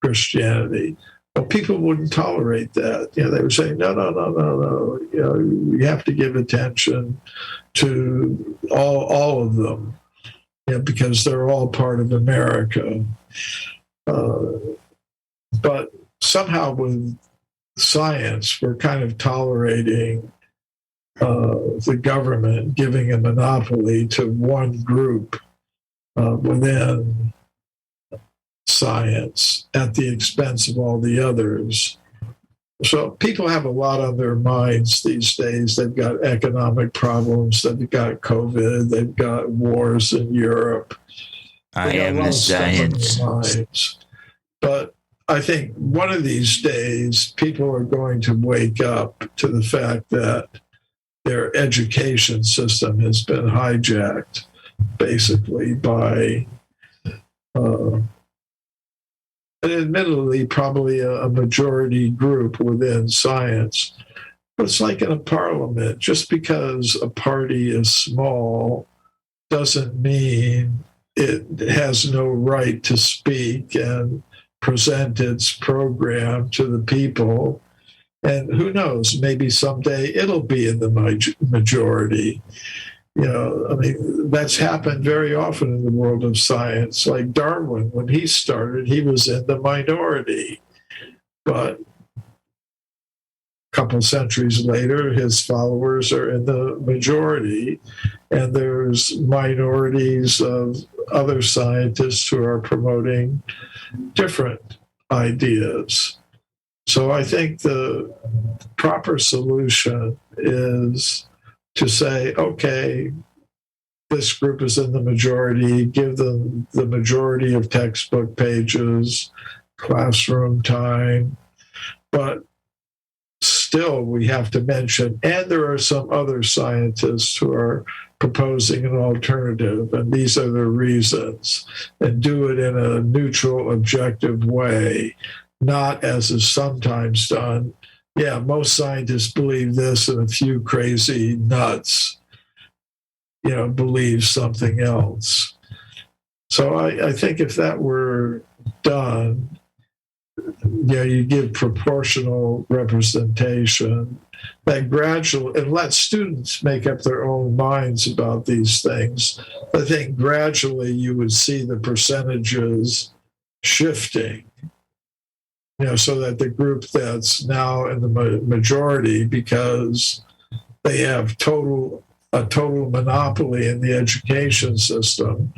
Christianity. Well, people wouldn't tolerate that. They would say, no. You have to give attention to all of them, because they're all part of America. But somehow with science, we're kind of tolerating the government giving a monopoly to one group within science at the expense of all the others. So people have a lot on their minds these days. They've got economic problems, they've got COVID, they've got wars in Europe. I am the science. But I think one of these days, people are going to wake up to the fact that their education system has been hijacked, basically, by, and admittedly, probably a majority group within science. But it's like in a parliament. Just because a party is small doesn't mean it has no right to speak and present its program to the people. And who knows, maybe someday it'll be in the majority. That's happened very often in the world of science. Like Darwin, when he started, he was in the minority. But a couple centuries later, his followers are in the majority. And there's minorities of other scientists who are promoting different ideas. So I think the proper solution is to say, okay, this group is in the majority, give them the majority of textbook pages, classroom time, but still we have to mention, and there are some other scientists who are proposing an alternative, and these are the reasons, and do it in a neutral, objective way, not as is sometimes done. Yeah, most scientists believe this, and a few crazy nuts, believe something else. So I think if that were done, you give proportional representation, that gradual, and let students make up their own minds about these things. I think gradually you would see the percentages shifting, so that the group that's now in the majority, because they have a total monopoly in the education system,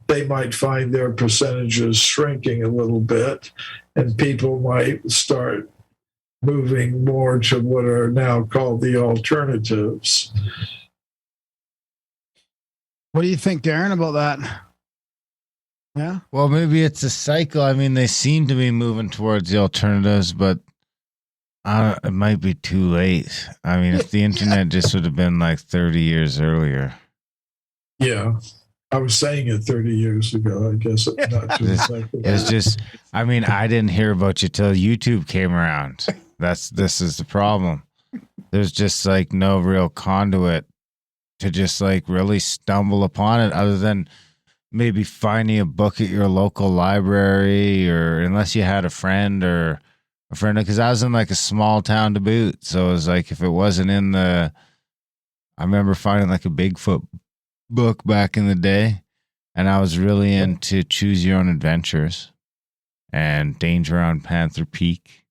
they might find their percentages shrinking a little bit, and people might start moving more to what are now called the alternatives. What do you think, Darren, about that? Yeah. Well, maybe it's a cycle. I mean, they seem to be moving towards the alternatives, but it might be too late. I mean, if the internet just would have been like 30 years earlier. Yeah. I was saying it 30 years ago. I guess it's not too late. It's just, I mean, I didn't hear about you till YouTube came around. This is the problem. There's just like no real conduit to just like really stumble upon it, other than maybe finding a book at your local library, or unless you had a friend, because I was in like a small town to boot. So it was like, if it wasn't in I remember finding like a Bigfoot book back in the day. and I was really into choose your own adventures and Danger on Panther Peak.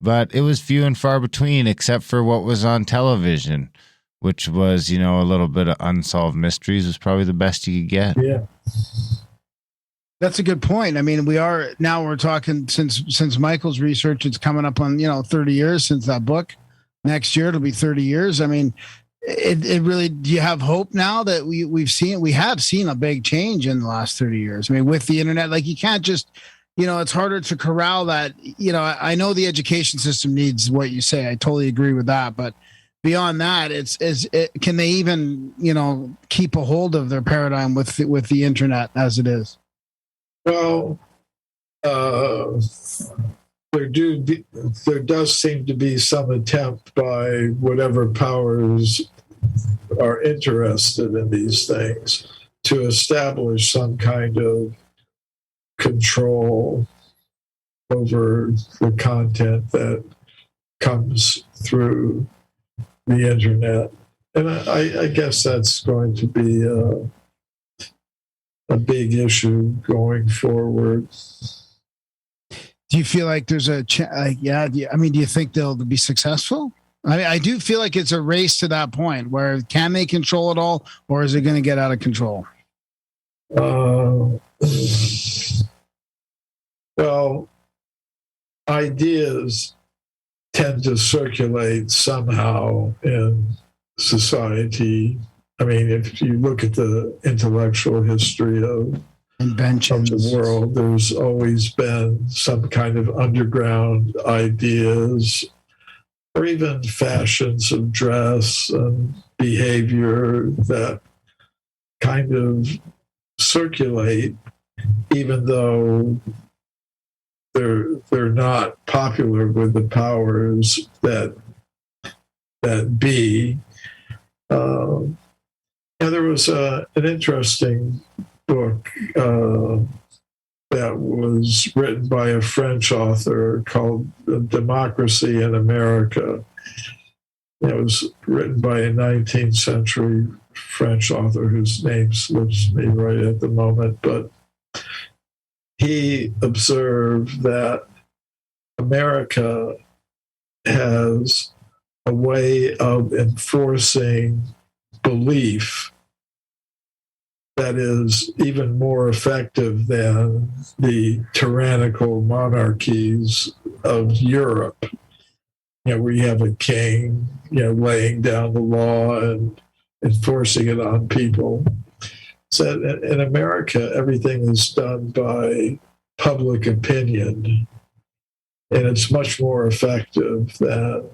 But it was few and far between, except for what was on television, which was, a little bit of Unsolved Mysteries was probably the best you could get. Yeah. That's a good point. I mean, we're talking since Michael's research, it's coming up on, 30 years since that book. Next year, it'll be 30 years. I mean, it really, do you have hope now that we have seen a big change in the last 30 years? I mean, with the internet, like you can't just, it's harder to corral that, I know the education system needs what you say. I totally agree with that. But beyond that, can they even, keep a hold of their paradigm with the internet as it is? Well, there does seem to be some attempt by whatever powers are interested in these things to establish some kind of control over the content that comes through the internet. And I guess that's going to be a big issue going forward. Do you feel like there's do you think they'll be successful? I do feel like it's a race to that point where can they control it all, or is it going to get out of control? Well, ideas tend to circulate somehow in society. I mean, if you look at the intellectual history of inventions of the world, there's always been some kind of underground ideas or even fashions of dress and behavior that kind of circulate, even though they're not popular with the powers that be. And there was an interesting book that was written by a French author called Democracy in America. It was written by a 19th century French author whose name slips me right at the moment, but he observed that America has a way of enforcing belief that is even more effective than the tyrannical monarchies of Europe, where you have a king, laying down the law and enforcing it on people. So in America, everything is done by public opinion, and it's much more effective than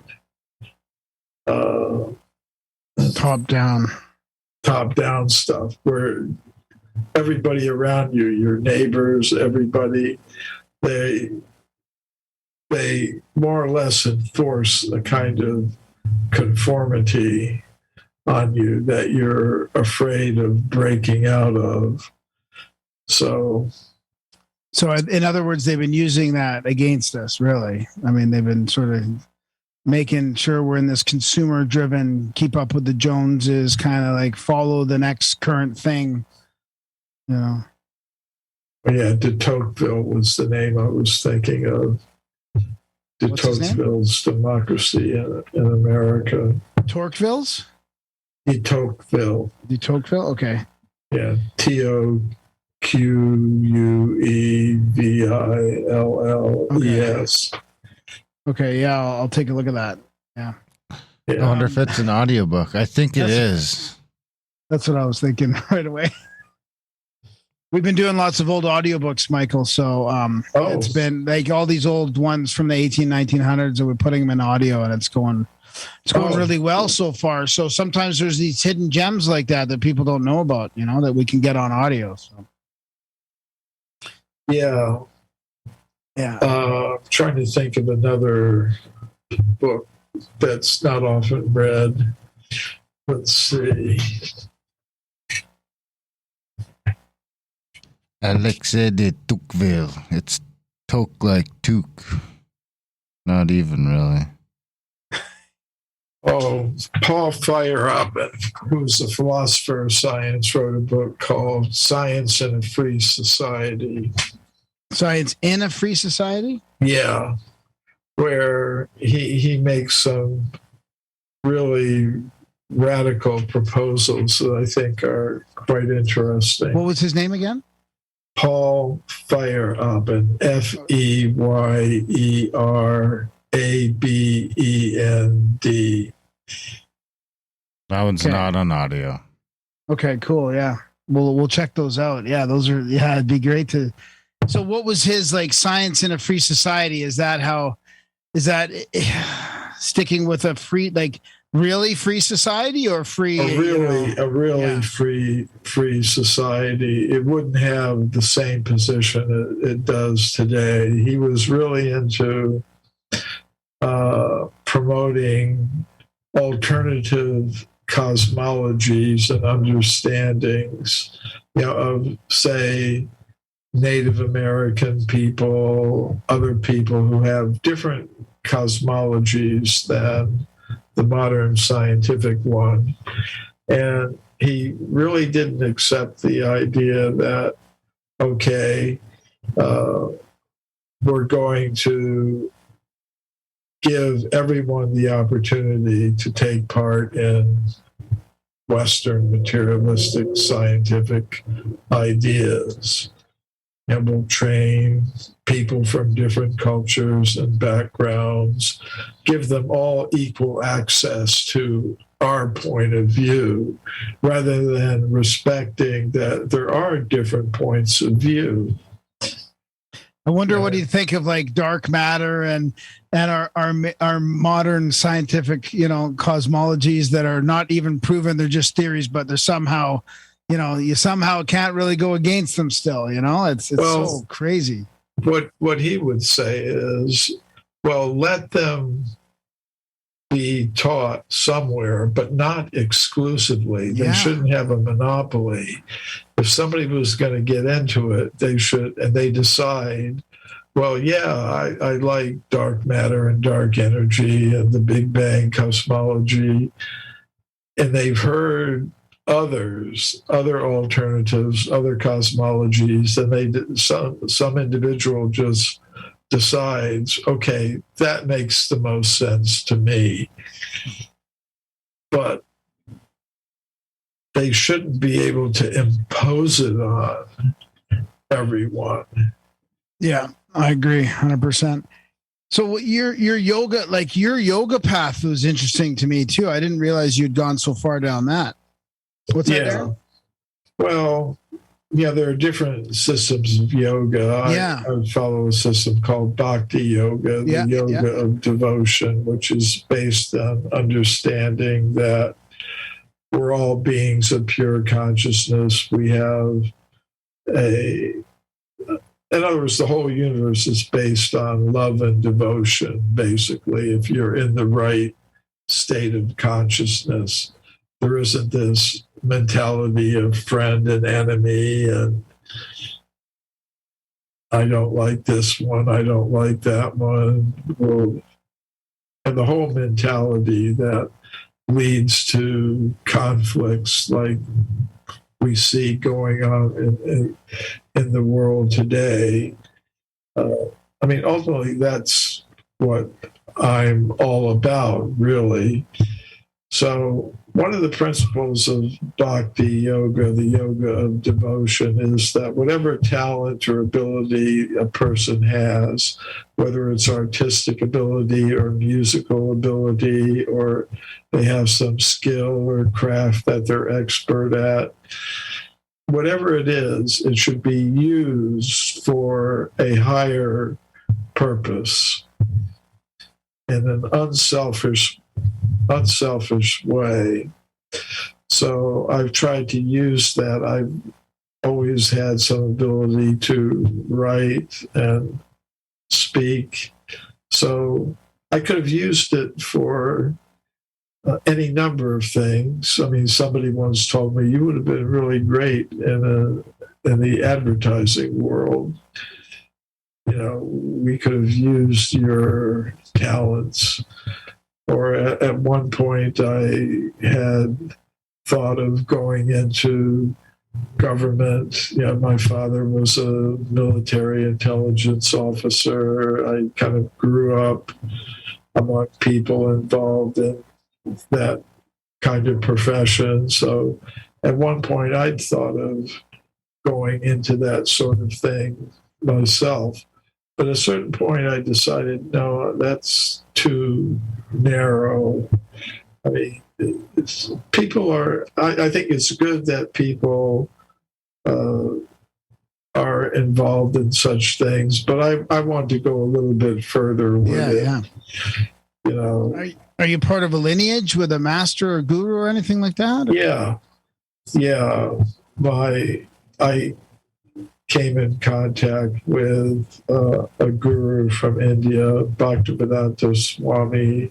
top-down stuff, where everybody around you, your neighbors, everybody, they more or less enforce a kind of conformity on you that you're afraid of breaking out of. So in other words, they've been using that against us, really. I mean, they've been sort of making sure we're in this consumer-driven, keep up with the Joneses, kind of like follow the next current thing, Yeah, de Tocqueville was the name I was thinking of. De Tocqueville's Democracy in America. Tocqueville's? De Tocqueville. De Tocqueville? Okay. Yeah, Tocquevilless. Okay, yeah, I'll take a look at that. Yeah. I wonder if it's an audiobook. I think it is. That's what I was thinking right away. We've been doing lots of old audiobooks, Michael. So it's been like all these old ones from the 1900s, and we're putting them in audio, and it's going really well so far. So sometimes there's these hidden gems like that people don't know about, that we can get on audio. So. Yeah. I'm trying to think of another book that's not often read. Let's see. Alexis de Tocqueville. It's Toque like Toque. Not even really. Oh, Paul Feyerabend, who's a philosopher of science, wrote a book called Science in a Free Society. Science in a Free Society? Yeah, where he makes some really radical proposals that I think are quite interesting. What was his name again? Paul Feyerabend, Feyerabend. That one's not on audio. Okay, cool. Yeah. We'll check those out. Yeah, those are, yeah, it'd be great to. So what was his like Science in a Free Society? Is that sticking with a free, like really free society or free? A really free society. It wouldn't have the same position it does today. He was really into promoting alternative cosmologies and understandings, of, say, Native American people, other people who have different cosmologies than the modern scientific one. And he really didn't accept the idea that, okay, we're going to give everyone the opportunity to take part in Western materialistic scientific ideas. And we'll train people from different cultures and backgrounds, give them all equal access to our point of view, rather than respecting that there are different points of view. I wonder what do you think of like dark matter and our modern scientific, cosmologies that are not even proven, they're just theories, but they're somehow, you somehow can't really go against them still, it's so crazy. What he would say is, well, let them be taught somewhere, but not exclusively. They shouldn't have a monopoly. If somebody was going to get into it, they should, and they decide, well, I like dark matter and dark energy and the Big Bang cosmology, and they've heard other alternatives, other cosmologies, and some individual just decides, okay, that makes the most sense to me. But they shouldn't be able to impose it on everyone. Yeah, I agree 100%. So your yoga path was interesting to me too. I didn't realize you'd gone so far down that. What's that there? Well, there are different systems of yoga. I would follow a system called Bhakti Yoga, the yoga of devotion, which is based on understanding that we're all beings of pure consciousness. We have in other words, the whole universe is based on love and devotion, basically, if you're in the right state of consciousness. There isn't this mentality of friend and enemy, and I don't like this one, I don't like that one. And the whole mentality that leads to conflicts like we see going on in the world today. Ultimately, that's what I'm all about, really. So one of the principles of Bhakti Yoga, the yoga of devotion, is that whatever talent or ability a person has, whether it's artistic ability or musical ability, or they have some skill or craft that they're expert at, whatever it is, it should be used for a higher purpose in an unselfish way. So I've tried to use that. I've always had some ability to write and speak. So I could have used it for any number of things. Somebody once told me, you would have been really great in the advertising world. We could have used your talents or at one point I had thought of going into government. My father was a military intelligence officer. I kind of grew up among people involved in that kind of profession. So at one point I'd thought of going into that sort of thing myself. But at a certain point I decided, no, that's too narrow. I mean, I think it's good that people are involved in such things, but I want to go a little bit further with it. Yeah. Are you part of a lineage with a master or guru or anything like that? Yeah. I came in contact with a guru from India, Bhaktivedanta Swami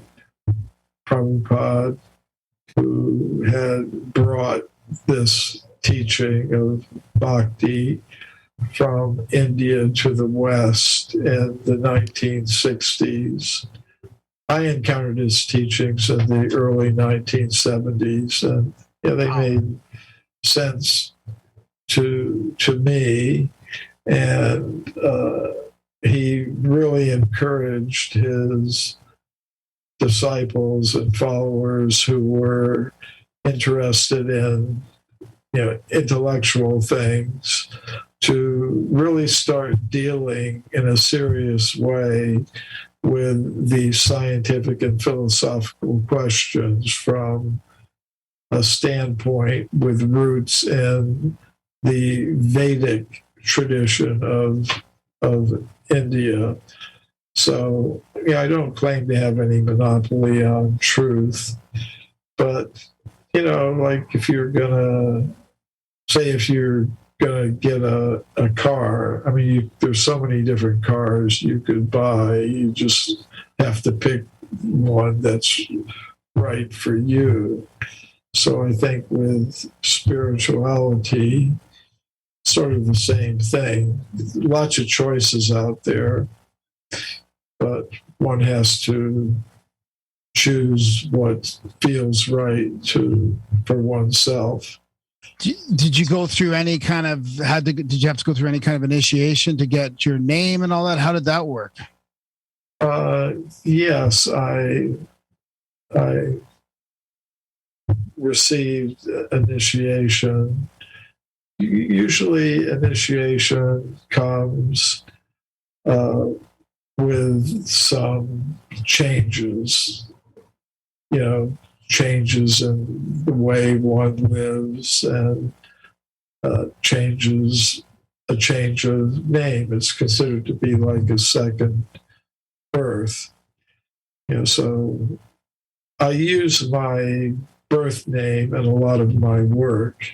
Prabhupada, who had brought this teaching of bhakti from India to the West in the 1960s. I encountered his teachings in the early 1970s, and they made sense to me. And he really encouraged his disciples and followers who were interested in intellectual things to really start dealing in a serious way with the scientific and philosophical questions from a standpoint with roots in the Vedic tradition of India. So, I don't claim to have any monopoly on truth, but, like if you're going to get a car, I mean, there's so many different cars you could buy. You just have to pick one that's right for you. So I think with spirituality, sort of the same thing. Lots of choices out there, but one has to choose what feels right for oneself. Did you go through any kind of did you have to go through any kind of initiation to get your name and all that? How did that work? Yes, I received initiation. Usually initiation comes with some changes, changes in the way one lives, and a change of name. It's considered to be like a second birth. So I use my birth name in a lot of my work.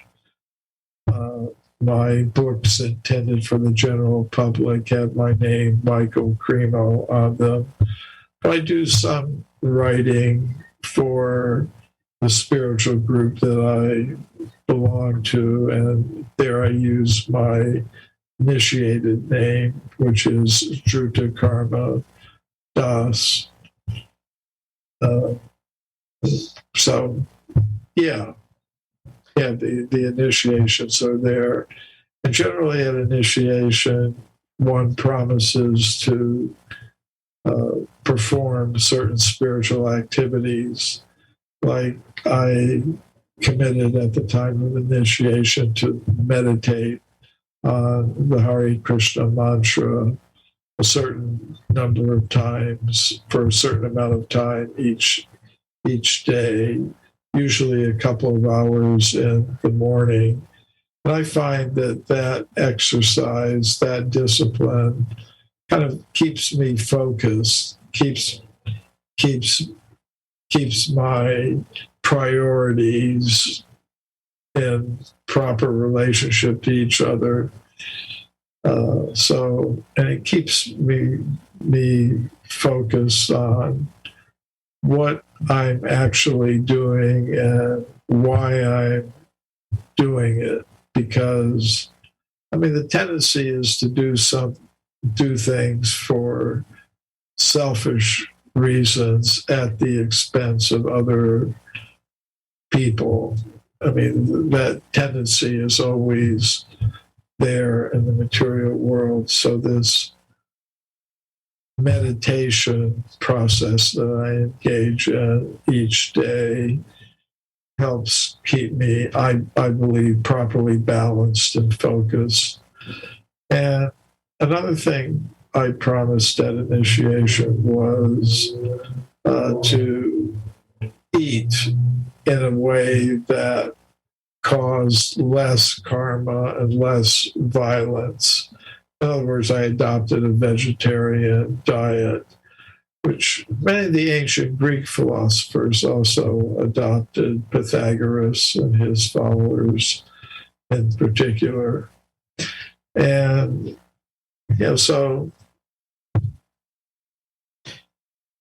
My books intended for the general public have my name, Michael Cremo, on them. I do some writing for the spiritual group that I belong to, and there I use my initiated name, which is Drutakarma Dasa. The initiations are there. And generally at initiation, one promises to perform certain spiritual activities. Like I committed at the time of initiation to meditate on the Hare Krishna mantra a certain number of times for a certain amount of time each day, usually a couple of hours in the morning. And I find that exercise, that discipline, kind of keeps me focused, keeps my priorities in proper relationship to each other. And it keeps me focused on what I'm actually doing and why I'm doing it. Because, I mean, the tendency is to do things for selfish reasons at the expense of other people. I mean, that tendency is always there in the material world. So this meditation process that I engage in each day helps keep me, I believe, properly balanced and focused. And another thing I promised at initiation was to eat in a way that caused less karma and less violence. In other words, I adopted a vegetarian diet, which many of the ancient Greek philosophers also adopted, Pythagoras and his followers in particular. And, so.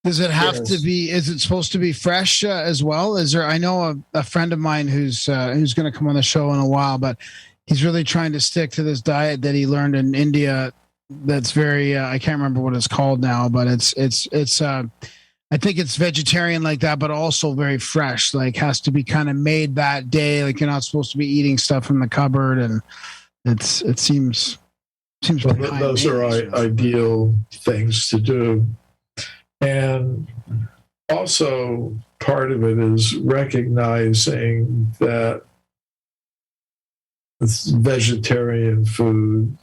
Does it have to be? Is it supposed to be fresh as well? Is there? I know a friend of mine who's going to come on the show in a while, but he's really trying to stick to this diet that he learned in India. That's very I can't remember what it's called now, but it's I think it's vegetarian like that, but also very fresh. Like has to be kind of made that day. Like you're not supposed to be eating stuff from the cupboard, and it seems. Well, those are ideal things to do. And also, part of it is recognizing that this vegetarian food,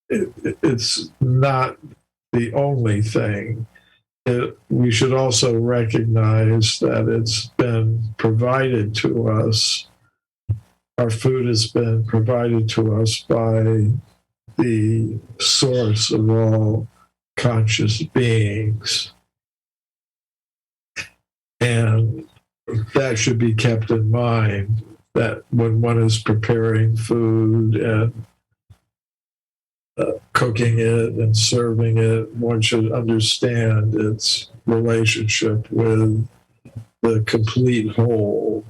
it's not the only thing. We should also recognize that it's been provided to us. Our food has been provided to us by the source of all conscious beings. And that should be kept in mind, that when one is preparing food and cooking it and serving it, one should understand its relationship with the complete whole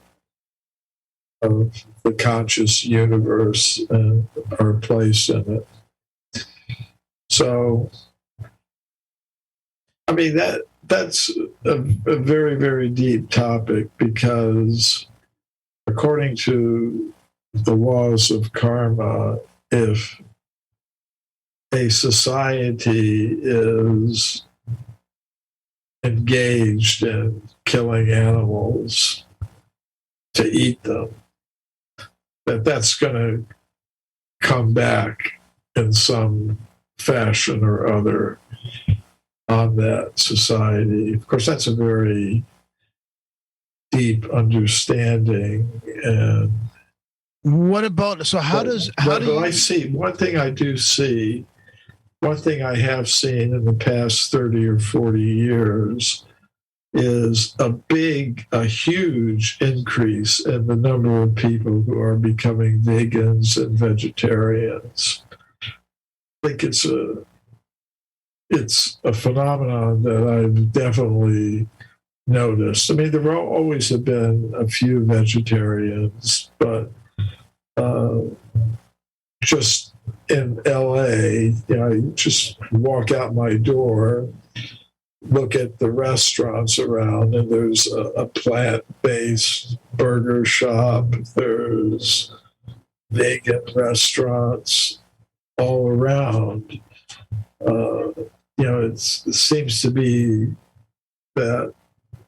of the conscious universe and our place in it. So, I mean, that's a very, very deep topic, because according to the laws of karma, if a society is engaged in killing animals to eat them, that's going to come back in some fashion or other on that society. Of course, that's a very deep understanding. And what about, so how do you, I see, one thing I have seen in the past 30 or 40 years is a huge increase in the number of people who are becoming vegans and vegetarians. I think it's a phenomenon that I've definitely noticed. I mean, there will always have been a few vegetarians, but just in LA, I just walk out my door, look at the restaurants around, and there's a plant-based burger shop, there's vegan restaurants all around. It seems to be that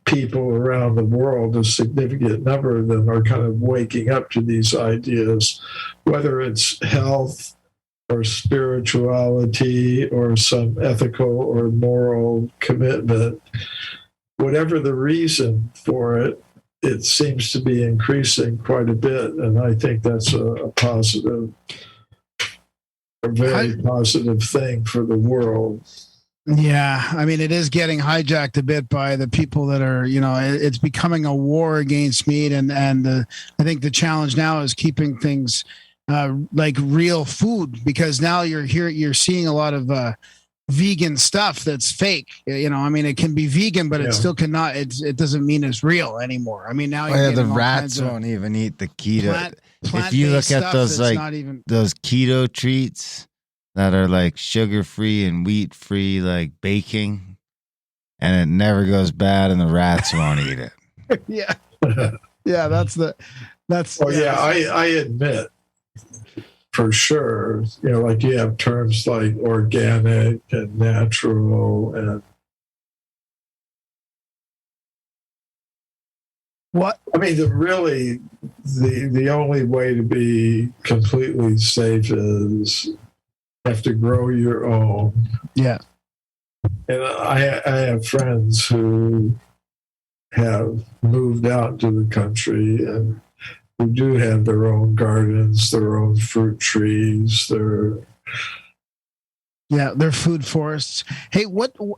people around the world, a significant number of them, are kind of waking up to these ideas, whether it's health or spirituality or some ethical or moral commitment. Whatever the reason for it, it seems to be increasing quite a bit, and I think that's a very positive thing for the world. Yeah, I mean, it is getting hijacked a bit by the people that are, it's becoming a war against meat, and I think the challenge now is keeping things like real food, because now you're seeing a lot of vegan stuff that's fake. I mean, it can be vegan, but it still cannot. It doesn't mean it's real anymore. I mean, now the rats won't even eat the keto. If you look at those those keto treats that are like sugar-free and wheat-free, like baking, and it never goes bad, and the rats won't eat it. Yeah. Yeah, that's. Oh yeah, I admit for sure. Like you have terms like organic and natural, and what I mean, the only way to be completely safe is you have to grow your own. Yeah. And I have friends who have moved out to the country and who do have their own gardens, their own fruit trees, they're food forests. Hey,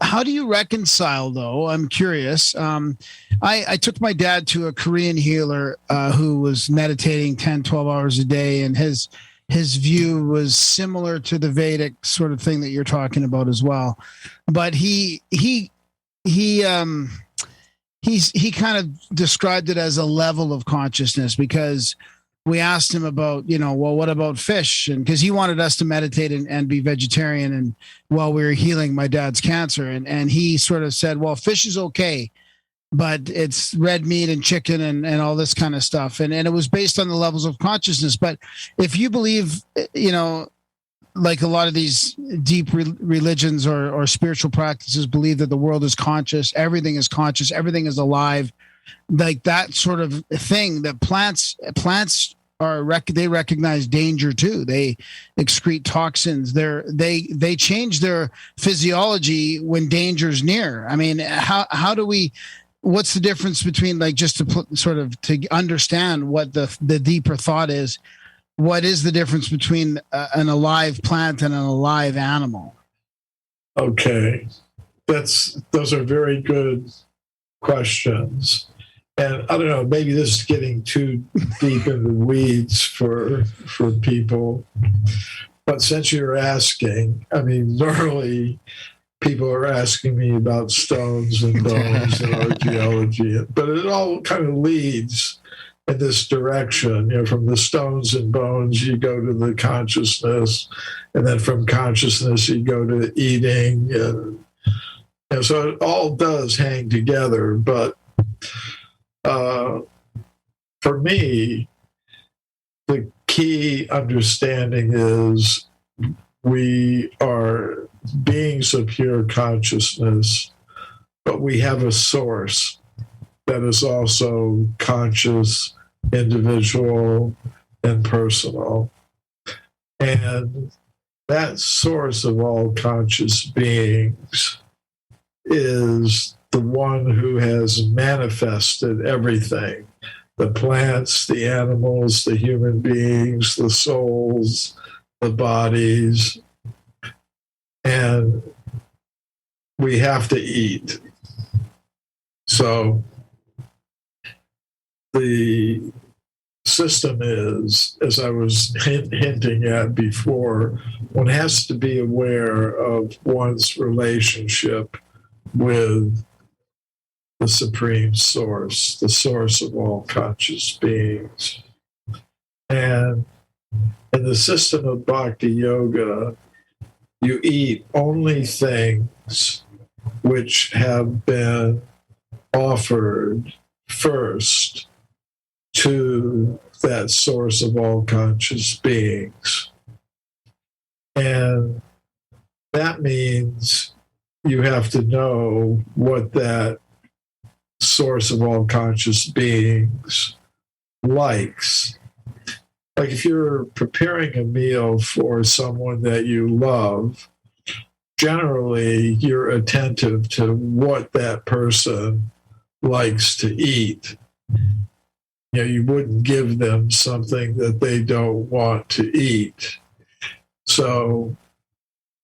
how do you reconcile though? I'm curious. I took my dad to a Korean healer who was meditating 10, 12 hours a day, and his view was similar to the Vedic sort of thing that you're talking about as well. But he kind of described it as a level of consciousness, because we asked him about, well, what about fish? And because he wanted us to meditate and be vegetarian, and while we were healing my dad's cancer, and he sort of said, well, fish is okay, but it's red meat and chicken and all this kind of stuff. And it was based on the levels of consciousness. But if you believe, like a lot of these deep religions or spiritual practices believe that the world is conscious, everything is alive, like that sort of thing, that plants they recognize danger too. They excrete toxins. They change their physiology when danger's near. I mean, how do we, what's the difference between, like, just to put sort of to understand what the deeper thought is, what is the difference between an alive plant and an alive animal? Okay. Those are very good questions. And I don't know, maybe this is getting too deep in the weeds for people. But since you're asking, I mean, normally people are asking me about stones and bones and archaeology, but it all kind of leads in this direction. From the stones and bones, you go to the consciousness, and then from consciousness, you go to eating. And so it all does hang together. But for me, the key understanding is we are beings of pure consciousness, but we have a source that is also conscious, individual, and personal. And that source of all conscious beings is the one who has manifested everything: the plants, the animals, the human beings, the souls, the bodies. And we have to eat. So the system is, as I was hinting at before, one has to be aware of one's relationship with the Supreme Source, the source of all conscious beings. And in the system of Bhakti Yoga, you eat only things which have been offered first to that source of all conscious beings. And that means you have to know what that source of all conscious beings likes. Like if you're preparing a meal for someone that you love, generally you're attentive to what that person likes to eat. You wouldn't give them something that they don't want to eat. So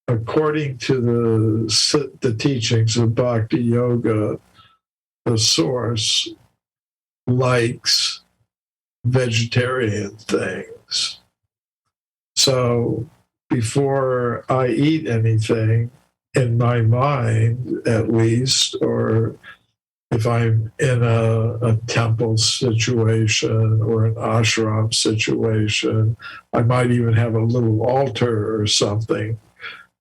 according to the teachings of Bhakti Yoga, the source likes vegetarian things. So before I eat anything, in my mind at least, or if I'm in a temple situation or an ashram situation, I might even have a little altar or something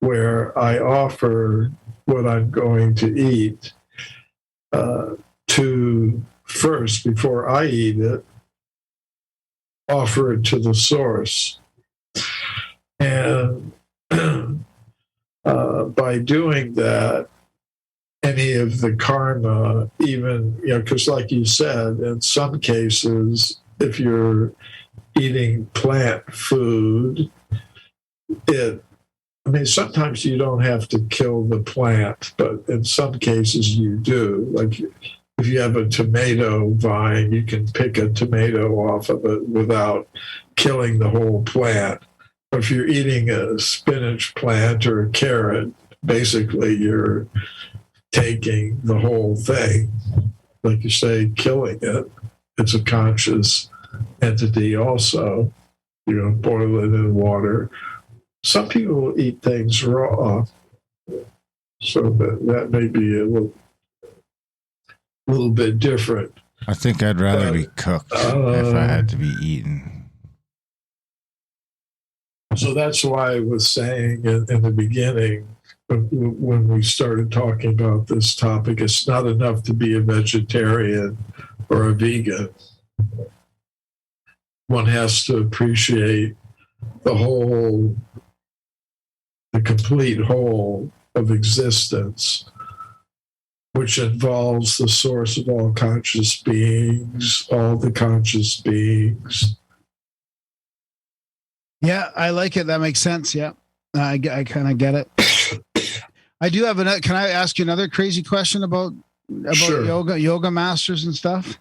where I offer what I'm going to eat. to first, before I eat it, offer it to the source. And by doing that, any of the karma, even, because like you said, in some cases, if you're eating plant food, sometimes you don't have to kill the plant, but in some cases you do. Like if you have a tomato vine, you can pick a tomato off of it without killing the whole plant. If you're eating a spinach plant or a carrot, basically you're taking the whole thing, like you say, killing it. It's a conscious entity also. Boil it in water. Some people eat things raw, so that may be a little bit different. I think I'd rather be cooked if I had to be eaten. So that's why I was saying in the beginning, when we started talking about this topic, it's not enough to be a vegetarian or a vegan. One has to appreciate the complete whole of existence, which involves the source of all conscious beings, all the conscious beings. Yeah, I like it. That makes sense. Yeah, I kind of get it. I do have another. Can I ask you another crazy question about Sure. yoga masters and stuff?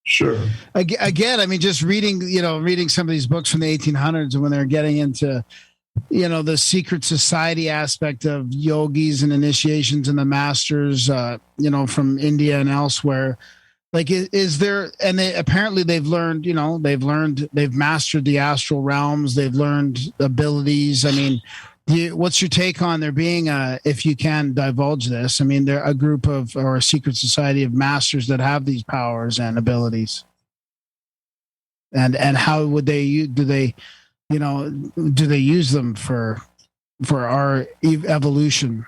Sure. Again, just reading some of these books from the 1800s, and when they're getting into, the secret society aspect of yogis and initiations and the masters, from India and elsewhere. Like, is there, and they've learned, they've mastered the astral realms. They've learned abilities. What's your take on there being if you can divulge this? They're a group or a secret society of masters that have these powers and abilities. And how would do they use them for our evolution?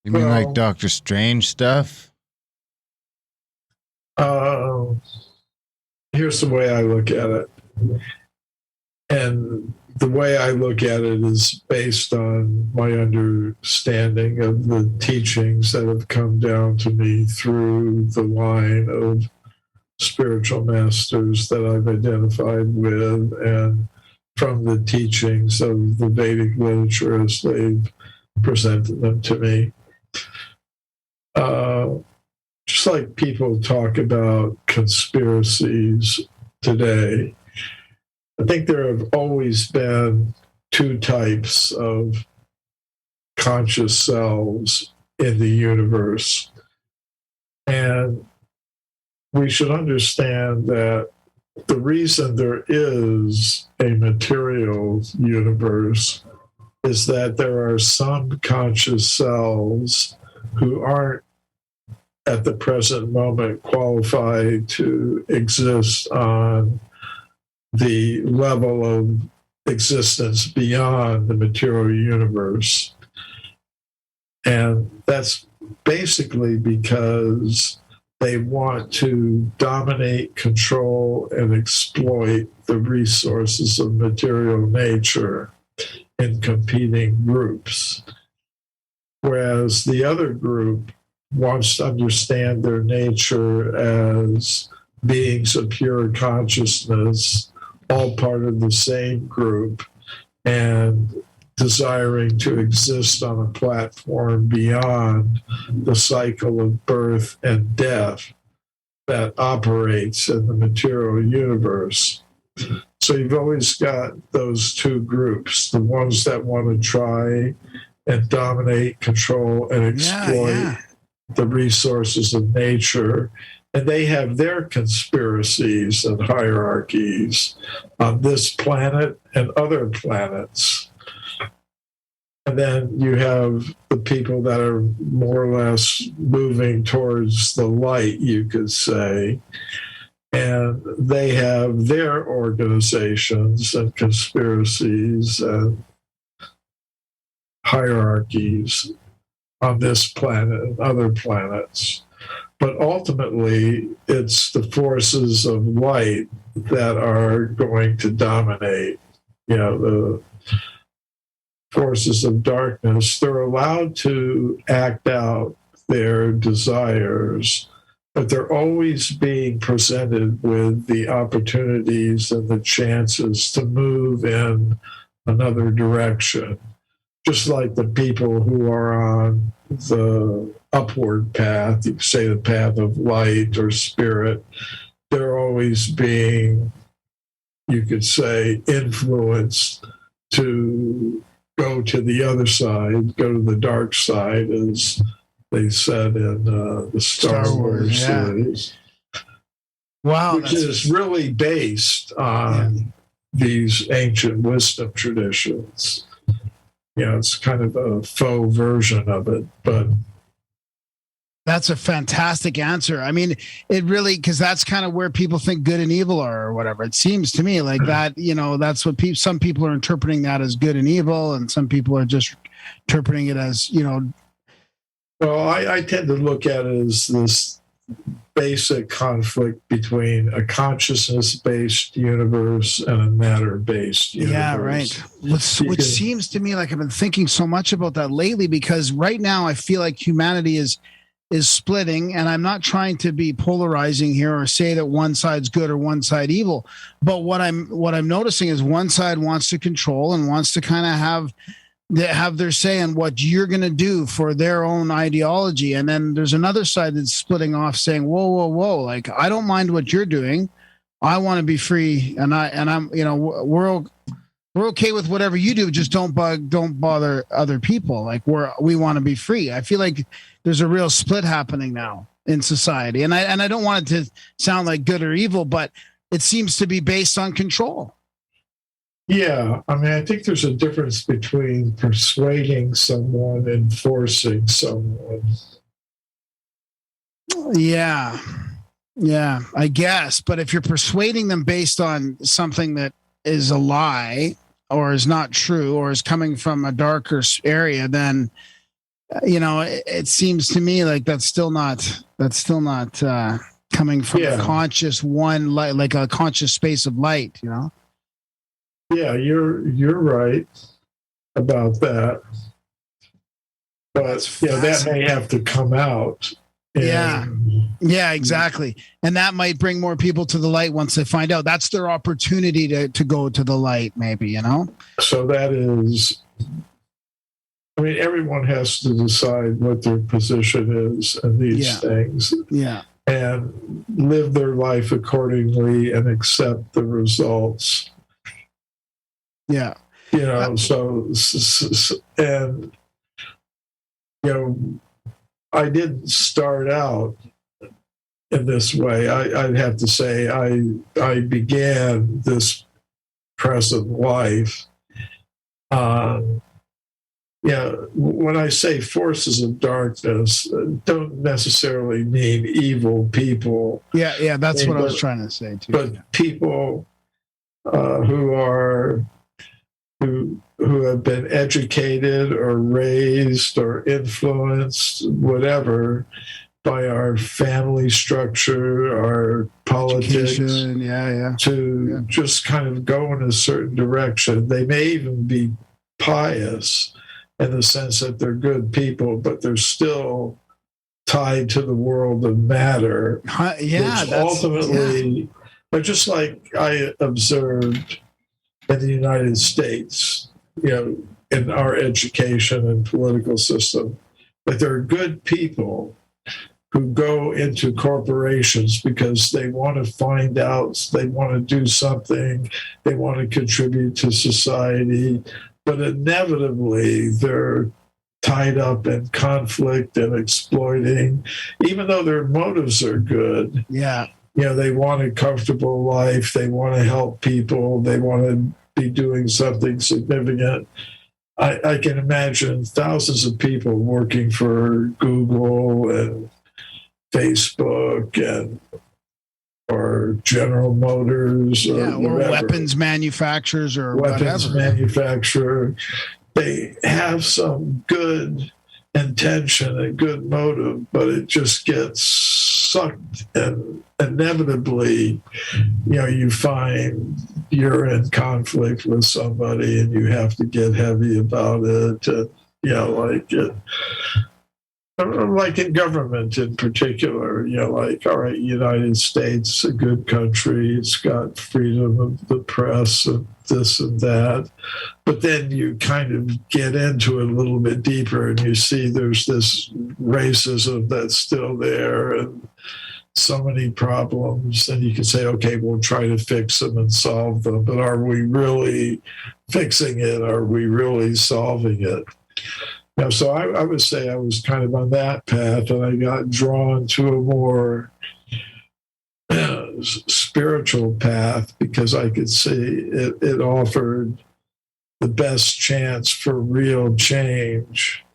You mean like Doctor Strange stuff? Here's the way I look at it. And the way I look at it is based on my understanding of the teachings that have come down to me through the line of spiritual masters that I've identified with, and from the teachings of the Vedic literature as they've presented them to me. Just like people talk about conspiracies today, I think there have always been two types of conscious selves in the universe. And we should understand that the reason there is a material universe is that there are some conscious selves who aren't at the present moment qualified to exist on the level of existence beyond the material universe. And that's basically because they want to dominate, control, and exploit the resources of material nature in competing groups. Whereas the other group wants to understand their nature as beings of pure consciousness, all part of the same group, and desiring to exist on a platform beyond the cycle of birth and death that operates in the material universe. So you've always got those two groups, the ones that want to try and dominate, control, and exploit the resources of nature. And they have their conspiracies and hierarchies on this planet and other planets. And then you have the people that are more or less moving towards the light, you could say. And they have their organizations and conspiracies and hierarchies on this planet and other planets. but ultimately it's the forces of light that are going to dominate. The forces of darkness, they're allowed to act out their desires, but they're always being presented with the opportunities and the chances to move in another direction. Just like the people who are on the upward path, you could say the path of light or spirit, they're always being, you could say, influenced to go to the other side, go to the dark side, as they said in the Star Wars series. Wow. Which is really based on these ancient wisdom traditions. It's kind of a faux version of it, but that's a fantastic answer. I mean, it really, because that's kind of where people think good and evil are, or whatever. It seems to me like that. That's what some people are interpreting that as good and evil, and some people are just interpreting it as Well, I tend to look at it as this basic conflict between a consciousness-based universe and a matter-based universe. Yeah, right. Which seems to me like I've been thinking so much about that lately, because right now I feel like humanity is splitting, and I'm not trying to be polarizing here or say that one side's good or one side evil, but what I'm noticing is one side wants to control and wants to kind of have their say in what you're going to do for their own ideology. And then there's another side that's splitting off saying, whoa. Like, I don't mind what you're doing. I want to be free. And I'm, we're okay with whatever you do. Just don't bother other people. Like we want to be free. I feel like there's a real split happening now in society. And I don't want it to sound like good or evil, but it seems to be based on control. Yeah, I mean, I think there's a difference between persuading someone and forcing someone. Yeah, I guess. But if you're persuading them based on something that is a lie or is not true or is coming from a darker area, then, it seems to me like that's still not coming from a conscious one, like a conscious space of light, Yeah, you're right about that, but that may have to come out. Yeah, exactly, and that might bring more people to the light once they find out. That's their opportunity to go to the light, maybe. So that is, I mean, everyone has to decide what their position is in these things. Yeah, and live their life accordingly and accept the results. Yeah. And I didn't start out in this way. I'd have to say I began this present life. When I say forces of darkness, don't necessarily mean evil people. Yeah, that's what I was trying to say too. But people who have been educated or raised or influenced, whatever, by our family structure, our politics, to just kind of go in a certain direction. They may even be pious in the sense that they're good people, but they're still tied to the world of matter. But just like I observed in the United States, in our education and political system, that there are good people who go into corporations because they want to find out, they want to do something, they want to contribute to society, but inevitably they're tied up in conflict and exploiting, even though their motives are good. Yeah. They want a comfortable life, they want to help people, they want to be doing something significant. I can imagine thousands of people working for Google and Facebook or General Motors or weapons manufacturers or whatever. Manufacturer. They have some good intention and good motive, but it just gets sucked, and inevitably, you find you're in conflict with somebody and you have to get heavy about it. And, like in government in particular, all right, United States, a good country, it's got freedom of the press and this and that. But then you kind of get into it a little bit deeper and you see there's this racism that's still there and so many problems. And you can say, okay, we'll try to fix them and solve them. But are we really fixing it? Are we really solving it? So I would say I was kind of on that path, and I got drawn to a more spiritual path because I could see it offered the best chance for real change.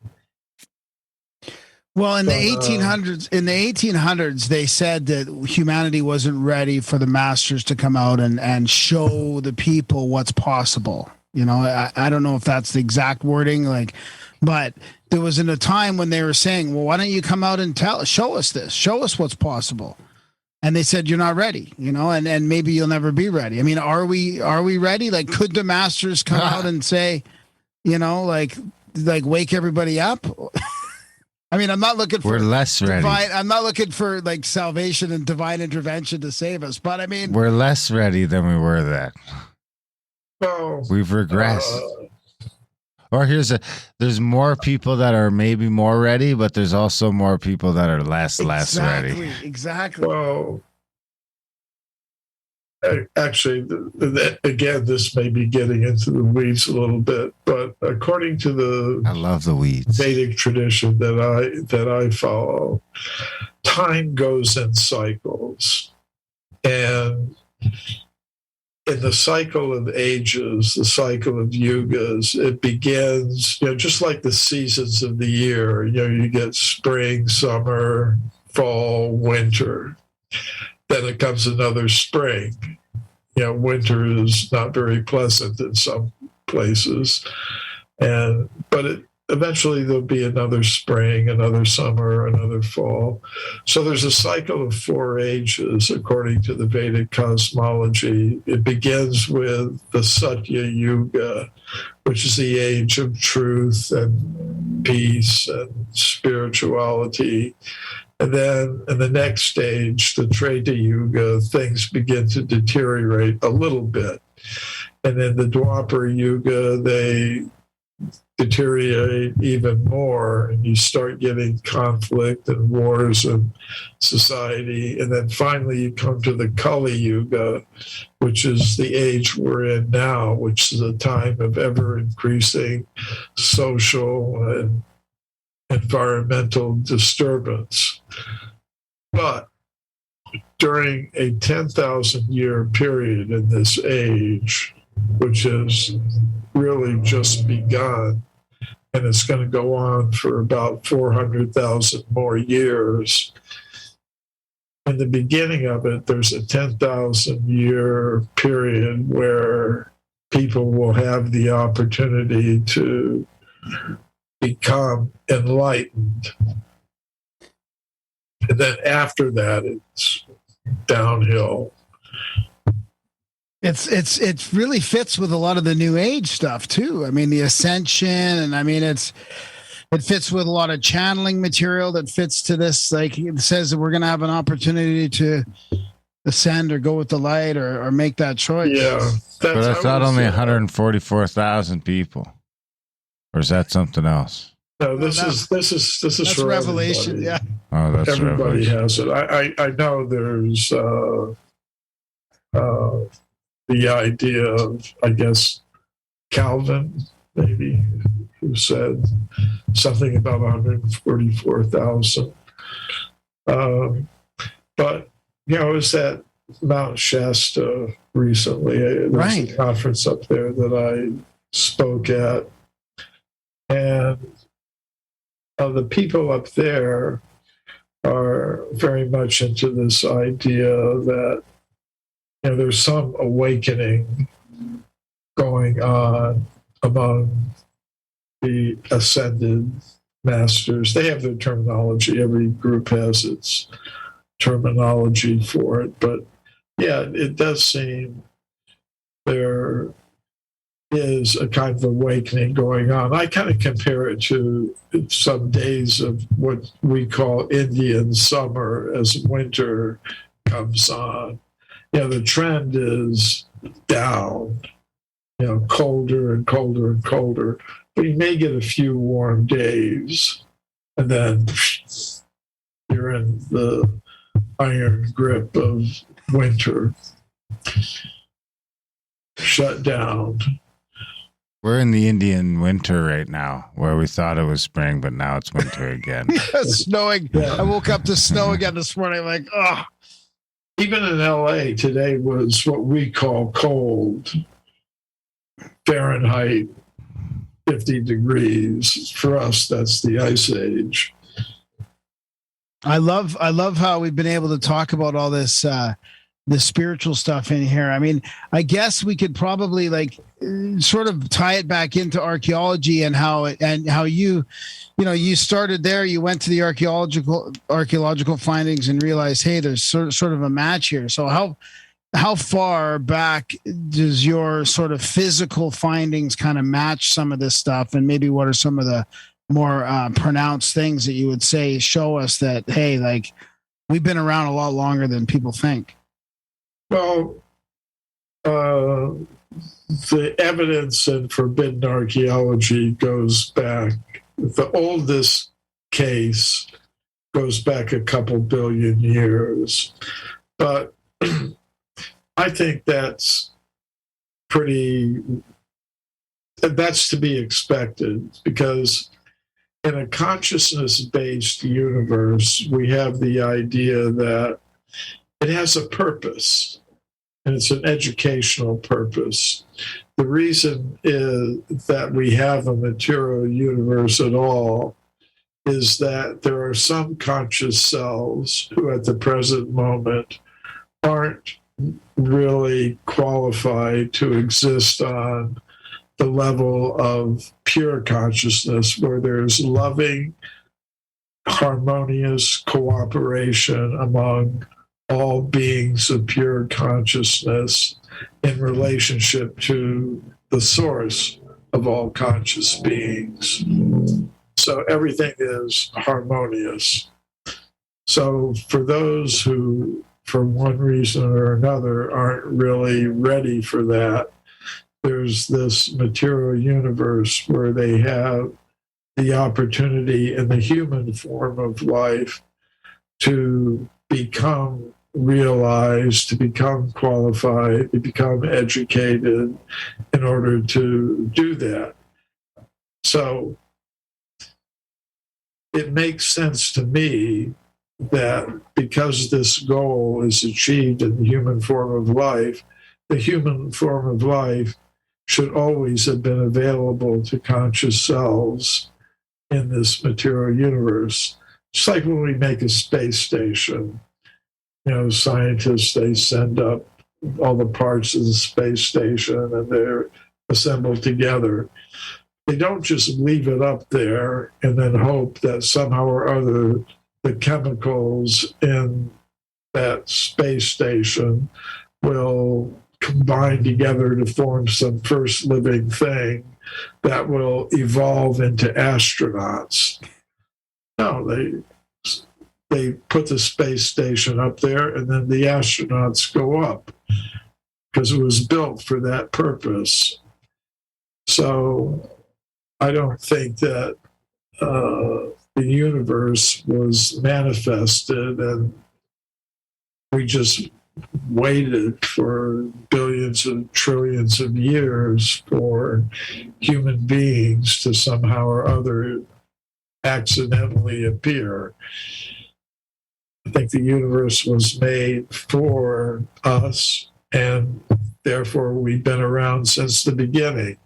Well, in the 1800s, they said that humanity wasn't ready for the masters to come out and show the people what's possible. I don't know if that's the exact wording, but there was in a time when they were saying, well, why don't you come out and show us this, show us what's possible. And they said, you're not ready, and maybe you'll never be ready. I mean, are we ready? Like, could the masters come out and say, wake everybody up? I mean, I'm not looking for we're less ready. I'm not looking for salvation and divine intervention to save us, but I mean, we're less ready than we were then. Well, we've regressed. Or there's more people that are maybe more ready, but there's also more people that are less ready. Exactly. Well, actually, again, this may be getting into the weeds a little bit, but according to I love the weeds. Vedic tradition that I follow, time goes in cycles, and in the cycle of ages, the cycle of yugas, it begins, just like the seasons of the year. You get spring, summer, fall, winter. Then it comes another spring. Winter is not very pleasant in some places, but eventually there'll be another spring, another summer, another fall. So there's a cycle of 4 ages according to the Vedic cosmology. It begins with the Satya Yuga, which is the age of truth and peace and spirituality. And then in the next stage, the Treta Yuga, things begin to deteriorate a little bit. And then the Dwapara Yuga, they deteriorate even more, and you start getting conflict and wars in society. And then finally you come to the Kali Yuga, which is the age we're in now, which is a time of ever increasing social and environmental disturbance. But during a 10,000 year period in this age, which has really just begun, and it's going to go on for about 400,000 more years. In the beginning of it, there's a 10,000 year period where people will have the opportunity to become enlightened. And then after that, it's downhill. It really fits with a lot of the new age stuff too. I mean, the ascension, and I mean, it fits with a lot of channeling material that fits to this. Like it says that we're going to have an opportunity to ascend or go with the light or make that choice. Yeah. But that's not only 144,000 people. Or is that something else? No, this is for Revelation. Everybody. Yeah. Oh, that's everybody Revelation. has it. I know there's the idea of, I guess, Calvin, maybe, who said something about 144,000. But, I was at Mount Shasta recently. There was a conference up there that I spoke at. And the people up there are very much into this idea that there's some awakening going on among the ascended masters. They have their terminology. Every group has its terminology for it. But yeah, it does seem there is a kind of awakening going on. I kind of compare it to some days of what we call Indian summer as winter comes on. The trend is down, colder and colder and colder. But you may get a few warm days, and then you're in the iron grip of winter. Shut down. We're in the Indian winter right now, where we thought it was spring, but now it's winter again. Snowing. Yeah. I woke up to snow again this morning. I'm like, oh. Even in LA, today was what we call cold. Fahrenheit 50 degrees. For us, that's the ice age. I love how we've been able to talk about all this the spiritual stuff in here. I mean, I guess we could probably sort of tie it back into archaeology and how you started there. You went to the archaeological findings and realized, hey, there's sort of a match here. So how far back does your sort of physical findings kind of match some of this stuff? And maybe what are some of the more pronounced things that you would say show us that, hey, we've been around a lot longer than people think? Well, the evidence in forbidden archaeology goes back. The oldest case goes back a couple billion years. But I think that's to be expected, because in a consciousness-based universe, we have the idea that it has a purpose, and it's an educational purpose. The reason is that we have a material universe at all is that there are some conscious selves who at the present moment aren't really qualified to exist on the level of pure consciousness where there's loving, harmonious cooperation among all beings of pure consciousness in relationship to the source of all conscious beings. So everything is harmonious. So for those who, for one reason or another, aren't really ready for that, there's this material universe where they have the opportunity in the human form of life to become realized, to become qualified, to become educated in order to do that. So it makes sense to me that because this goal is achieved in the human form of life, the human form of life should always have been available to conscious selves in this material universe. It's like when we make a space station. Scientists, they send up all the parts of the space station and they're assembled together. They don't just leave it up there and then hope that somehow or other the chemicals in that space station will combine together to form some first living thing that will evolve into astronauts. No, they put the space station up there and then the astronauts go up because it was built for that purpose. So I don't think that the universe was manifested and we just waited for billions and trillions of years for human beings to somehow or other accidentally appear. I think the universe was made for us, and therefore we've been around since the beginning.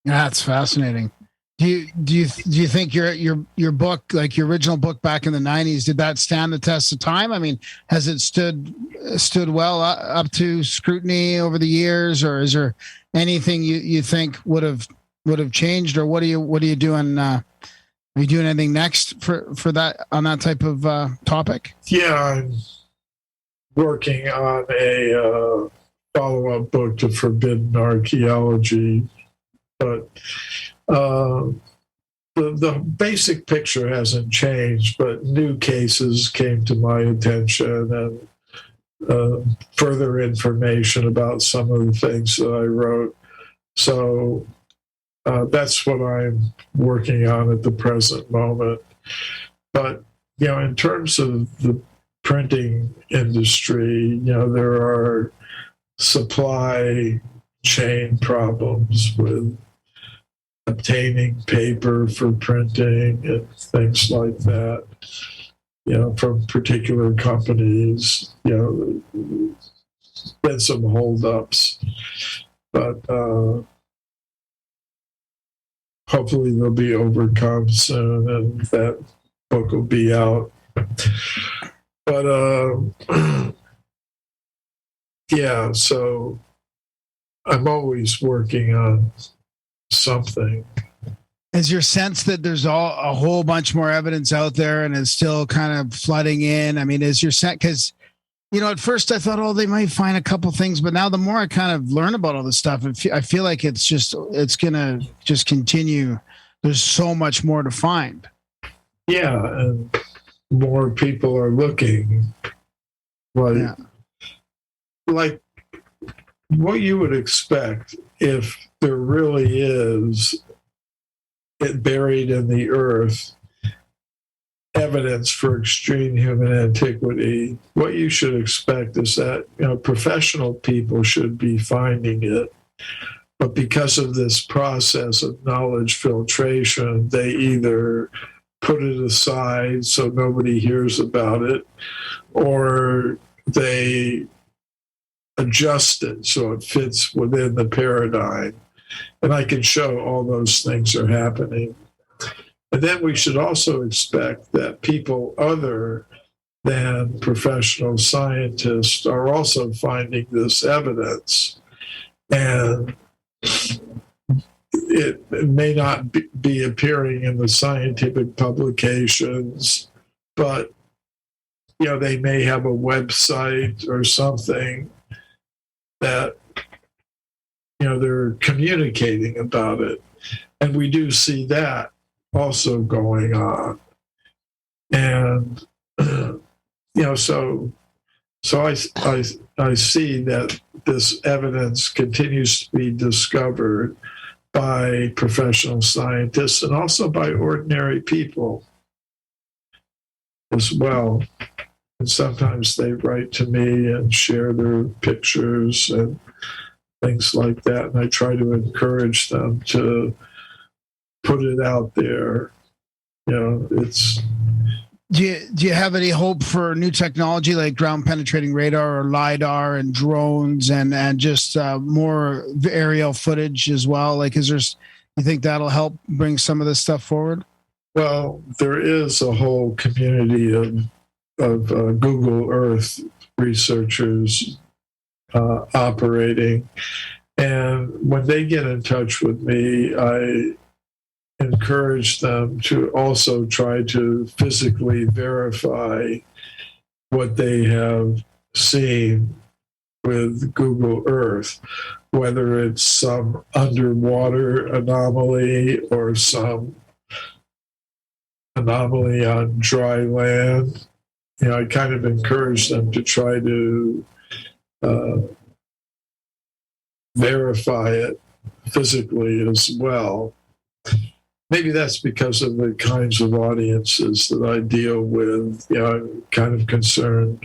That's fascinating. Do you think your book, like your original book back in the 90s, did that stand the test of time? I mean, has it stood well up to scrutiny over the years, or is there anything you think would have changed, or what are you doing Are you doing anything next for that on that type of topic? Yeah, I'm working on a follow-up book to Forbidden Archaeology, but the basic picture hasn't changed, but new cases came to my attention and further information about some of the things that I wrote. So that's what I'm working on at the present moment. But, in terms of the printing industry, there are supply chain problems with obtaining paper for printing and things like that, from particular companies, been some holdups, but hopefully they'll be overcome soon and that book will be out. But yeah, so I'm always working on something. Is your sense that there's a whole bunch more evidence out there and it's still kind of flooding in? I mean, is your sense, because, at first I thought, oh, they might find a couple things, but now the more I kind of learn about all this stuff, I feel like it's going to just continue. There's so much more to find. Yeah, and more people are looking. Like what you would expect if there really is it buried in the earth evidence for extreme human antiquity. What you should expect is that professional people should be finding it, but because of this process of knowledge filtration, they either put it aside so nobody hears about it, or they adjust it so it fits within the paradigm. And I can show all those things are happening. And then we should also expect that people other than professional scientists are also finding this evidence. And it may not be appearing in the scientific publications, but they may have a website or something that they're communicating about it. And we do see that also going on. And so I see that this evidence continues to be discovered by professional scientists and also by ordinary people as well. And sometimes they write to me and share their pictures and things like that. And I try to encourage them to put it out there. It's. Do you have any hope for new technology like ground penetrating radar or LiDAR and drones and just more aerial footage as well? Like, you think that'll help bring some of this stuff forward? Well, there is a whole community of Google Earth researchers operating. And when they get in touch with me, I encourage them to also try to physically verify what they have seen with Google Earth, whether it's some underwater anomaly or some anomaly on dry land. I kind of encourage them to try to verify it physically as well. Maybe that's because of the kinds of audiences that I deal with. I'm kind of concerned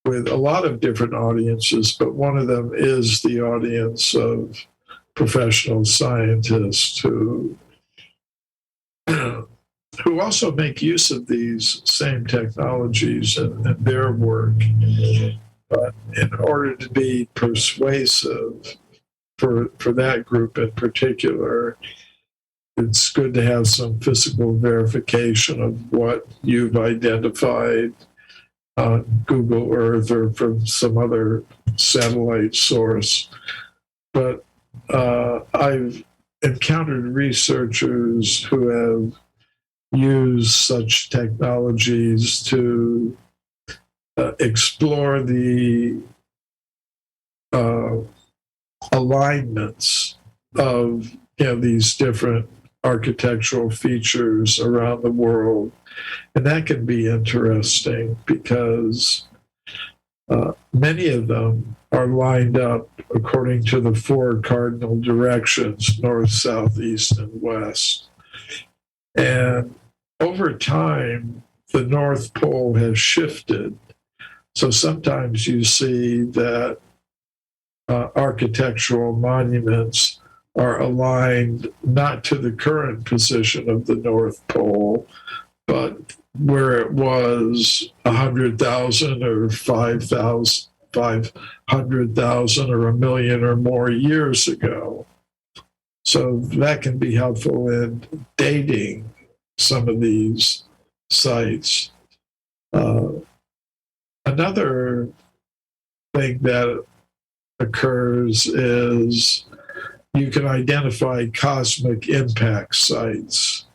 with a lot of different audiences, but one of them is the audience of professional scientists who also make use of these same technologies in their work. But in order to be persuasive for that group in particular, it's good to have some physical verification of what you've identified on Google Earth or from some other satellite source. But I've encountered researchers who have use such technologies to explore the alignments of these different architectural features around the world. And that can be interesting because many of them are lined up according to the four cardinal directions: north, south, east, and west. And over time, the North Pole has shifted. So sometimes you see that architectural monuments are aligned not to the current position of the North Pole, but where it was 100,000 or 5,000, 500,000 or 1,000,000 or more years ago. So that can be helpful in dating some of these sites. Another thing that occurs is you can identify cosmic impact sites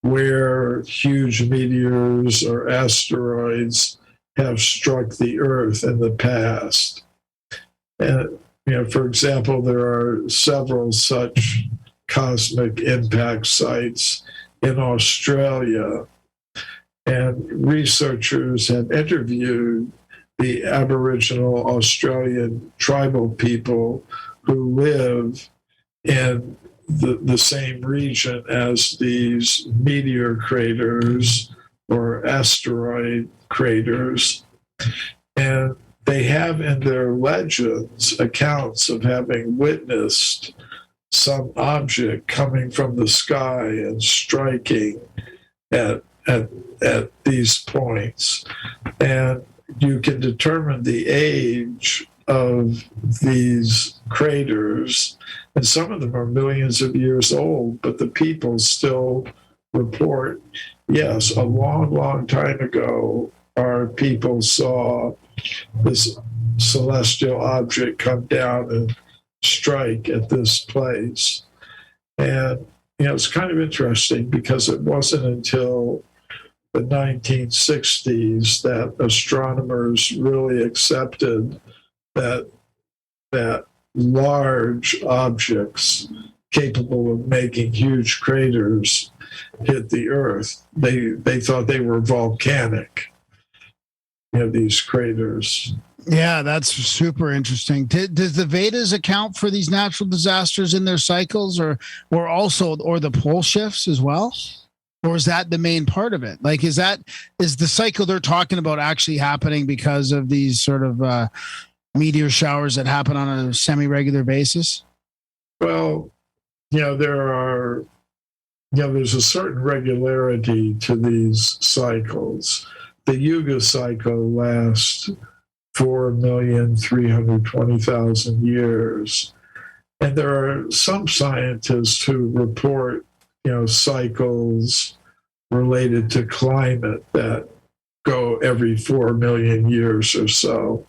where huge meteors or asteroids have struck the Earth in the past. And, for example, there are several such cosmic impact sites in Australia. And researchers have interviewed the Aboriginal Australian tribal people who live in the same region as these meteor craters or asteroid craters. And they have in their legends accounts of having witnessed some object coming from the sky and striking at these points. And you can determine the age of these craters, and some of them are millions of years old, but the people still report, yes, a long, long time ago, our people saw this celestial object come down and strike at this place. And, it's kind of interesting because it wasn't until the 1960s that astronomers really accepted that large objects capable of making huge craters hit the Earth. They thought they were volcanic, these craters. Yeah, that's super interesting. Does the Vedas account for these natural disasters in their cycles, or the pole shifts as well? Or is that the main part of it? Like, is the cycle they're talking about actually happening because of these sort of meteor showers that happen on a semi-regular basis? Well, there's a certain regularity to these cycles. The Yuga cycle lasts 4,320,000 years. And there are some scientists who report, cycles related to climate that go every 4 million years or so.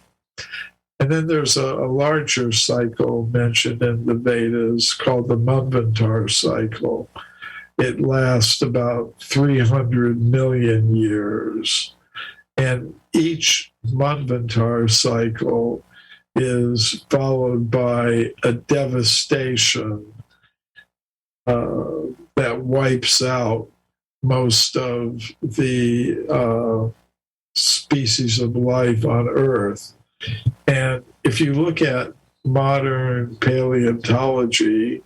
And then there's a larger cycle mentioned in the Vedas called the Manvantar cycle. It lasts about 300 million years. And each Manvantar cycle is followed by a devastation that wipes out most of the species of life on Earth. And if you look at modern paleontology,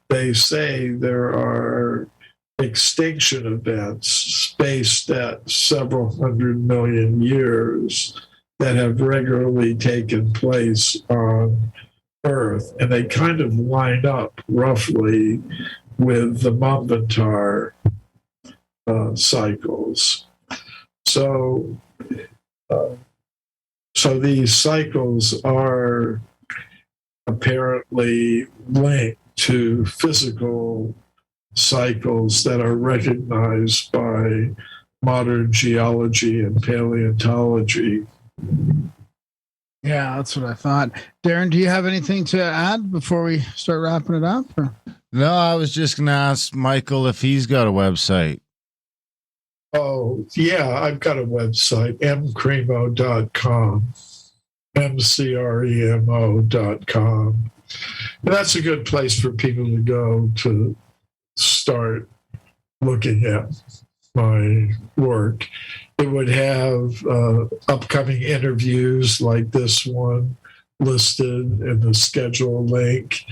they say there are extinction events spaced at several 100 million years that have regularly taken place on Earth. And they kind of line up roughly with the Manvantar cycles. So these cycles are apparently linked to physical cycles that are recognized by modern geology and paleontology. Yeah, that's what I thought. Darren, do you have anything to add before we start wrapping it up? Or? No, I was just going to ask Michael if he's got a website. Oh, yeah, I've got a website, mcremo.com, mcremo.com. And that's a good place for people to go to start looking at my work. It would have upcoming interviews like this one listed in the schedule link,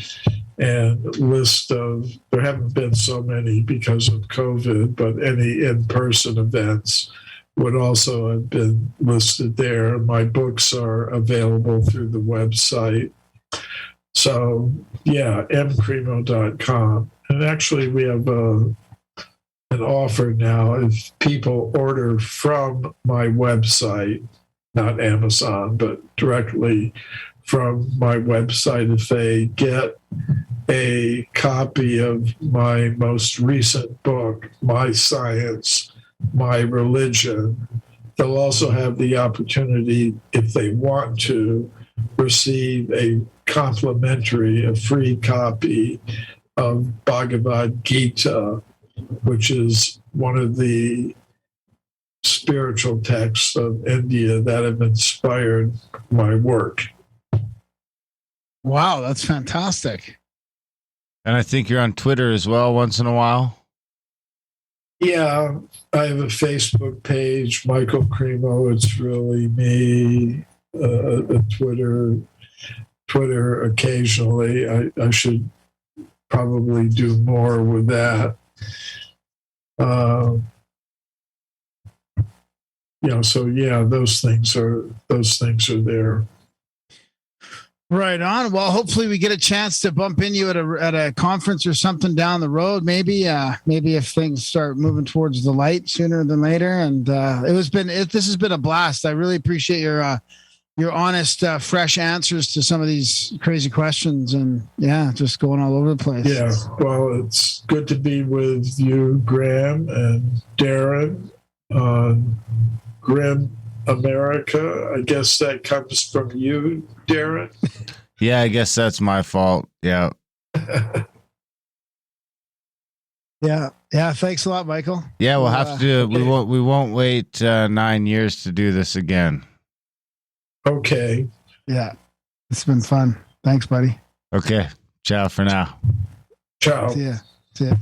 and list of, there haven't been so many because of COVID, but any in-person events would also have been listed there. My books are available through the website. So yeah, mcremo.com. And actually we have an offer now. If people order from my website, not Amazon, but directly from my website, if they get a copy of my most recent book, My Science, My Religion, they'll also have the opportunity, if they want to, receive a complimentary, a free copy of Bhagavad Gita, which is one of the spiritual texts of India that have inspired my work. Wow, that's fantastic. And I think you're on Twitter as well once in a while. Yeah, I have a Facebook page, Michael Cremo. It's really me. A Twitter occasionally. I should probably do more with that. So yeah, those things are there. Right on. Well, hopefully we get a chance to bump into you at a conference or something down the road. Maybe if things start moving towards the light sooner than later. And this has been a blast. I really appreciate your honest, fresh answers to some of these crazy questions. And yeah, just going all over the place. Yeah. Well, it's good to be with you, Graham and Darren on Grimerica. I guess that comes from you, Darren. Yeah, I guess that's my fault. Yeah. Yeah. Thanks a lot, Michael. Yeah, we'll have to do it. Okay. We won't wait 9 years to do this again. Okay. Yeah. It's been fun. Thanks, buddy. Okay. Ciao for now. Ciao. See ya.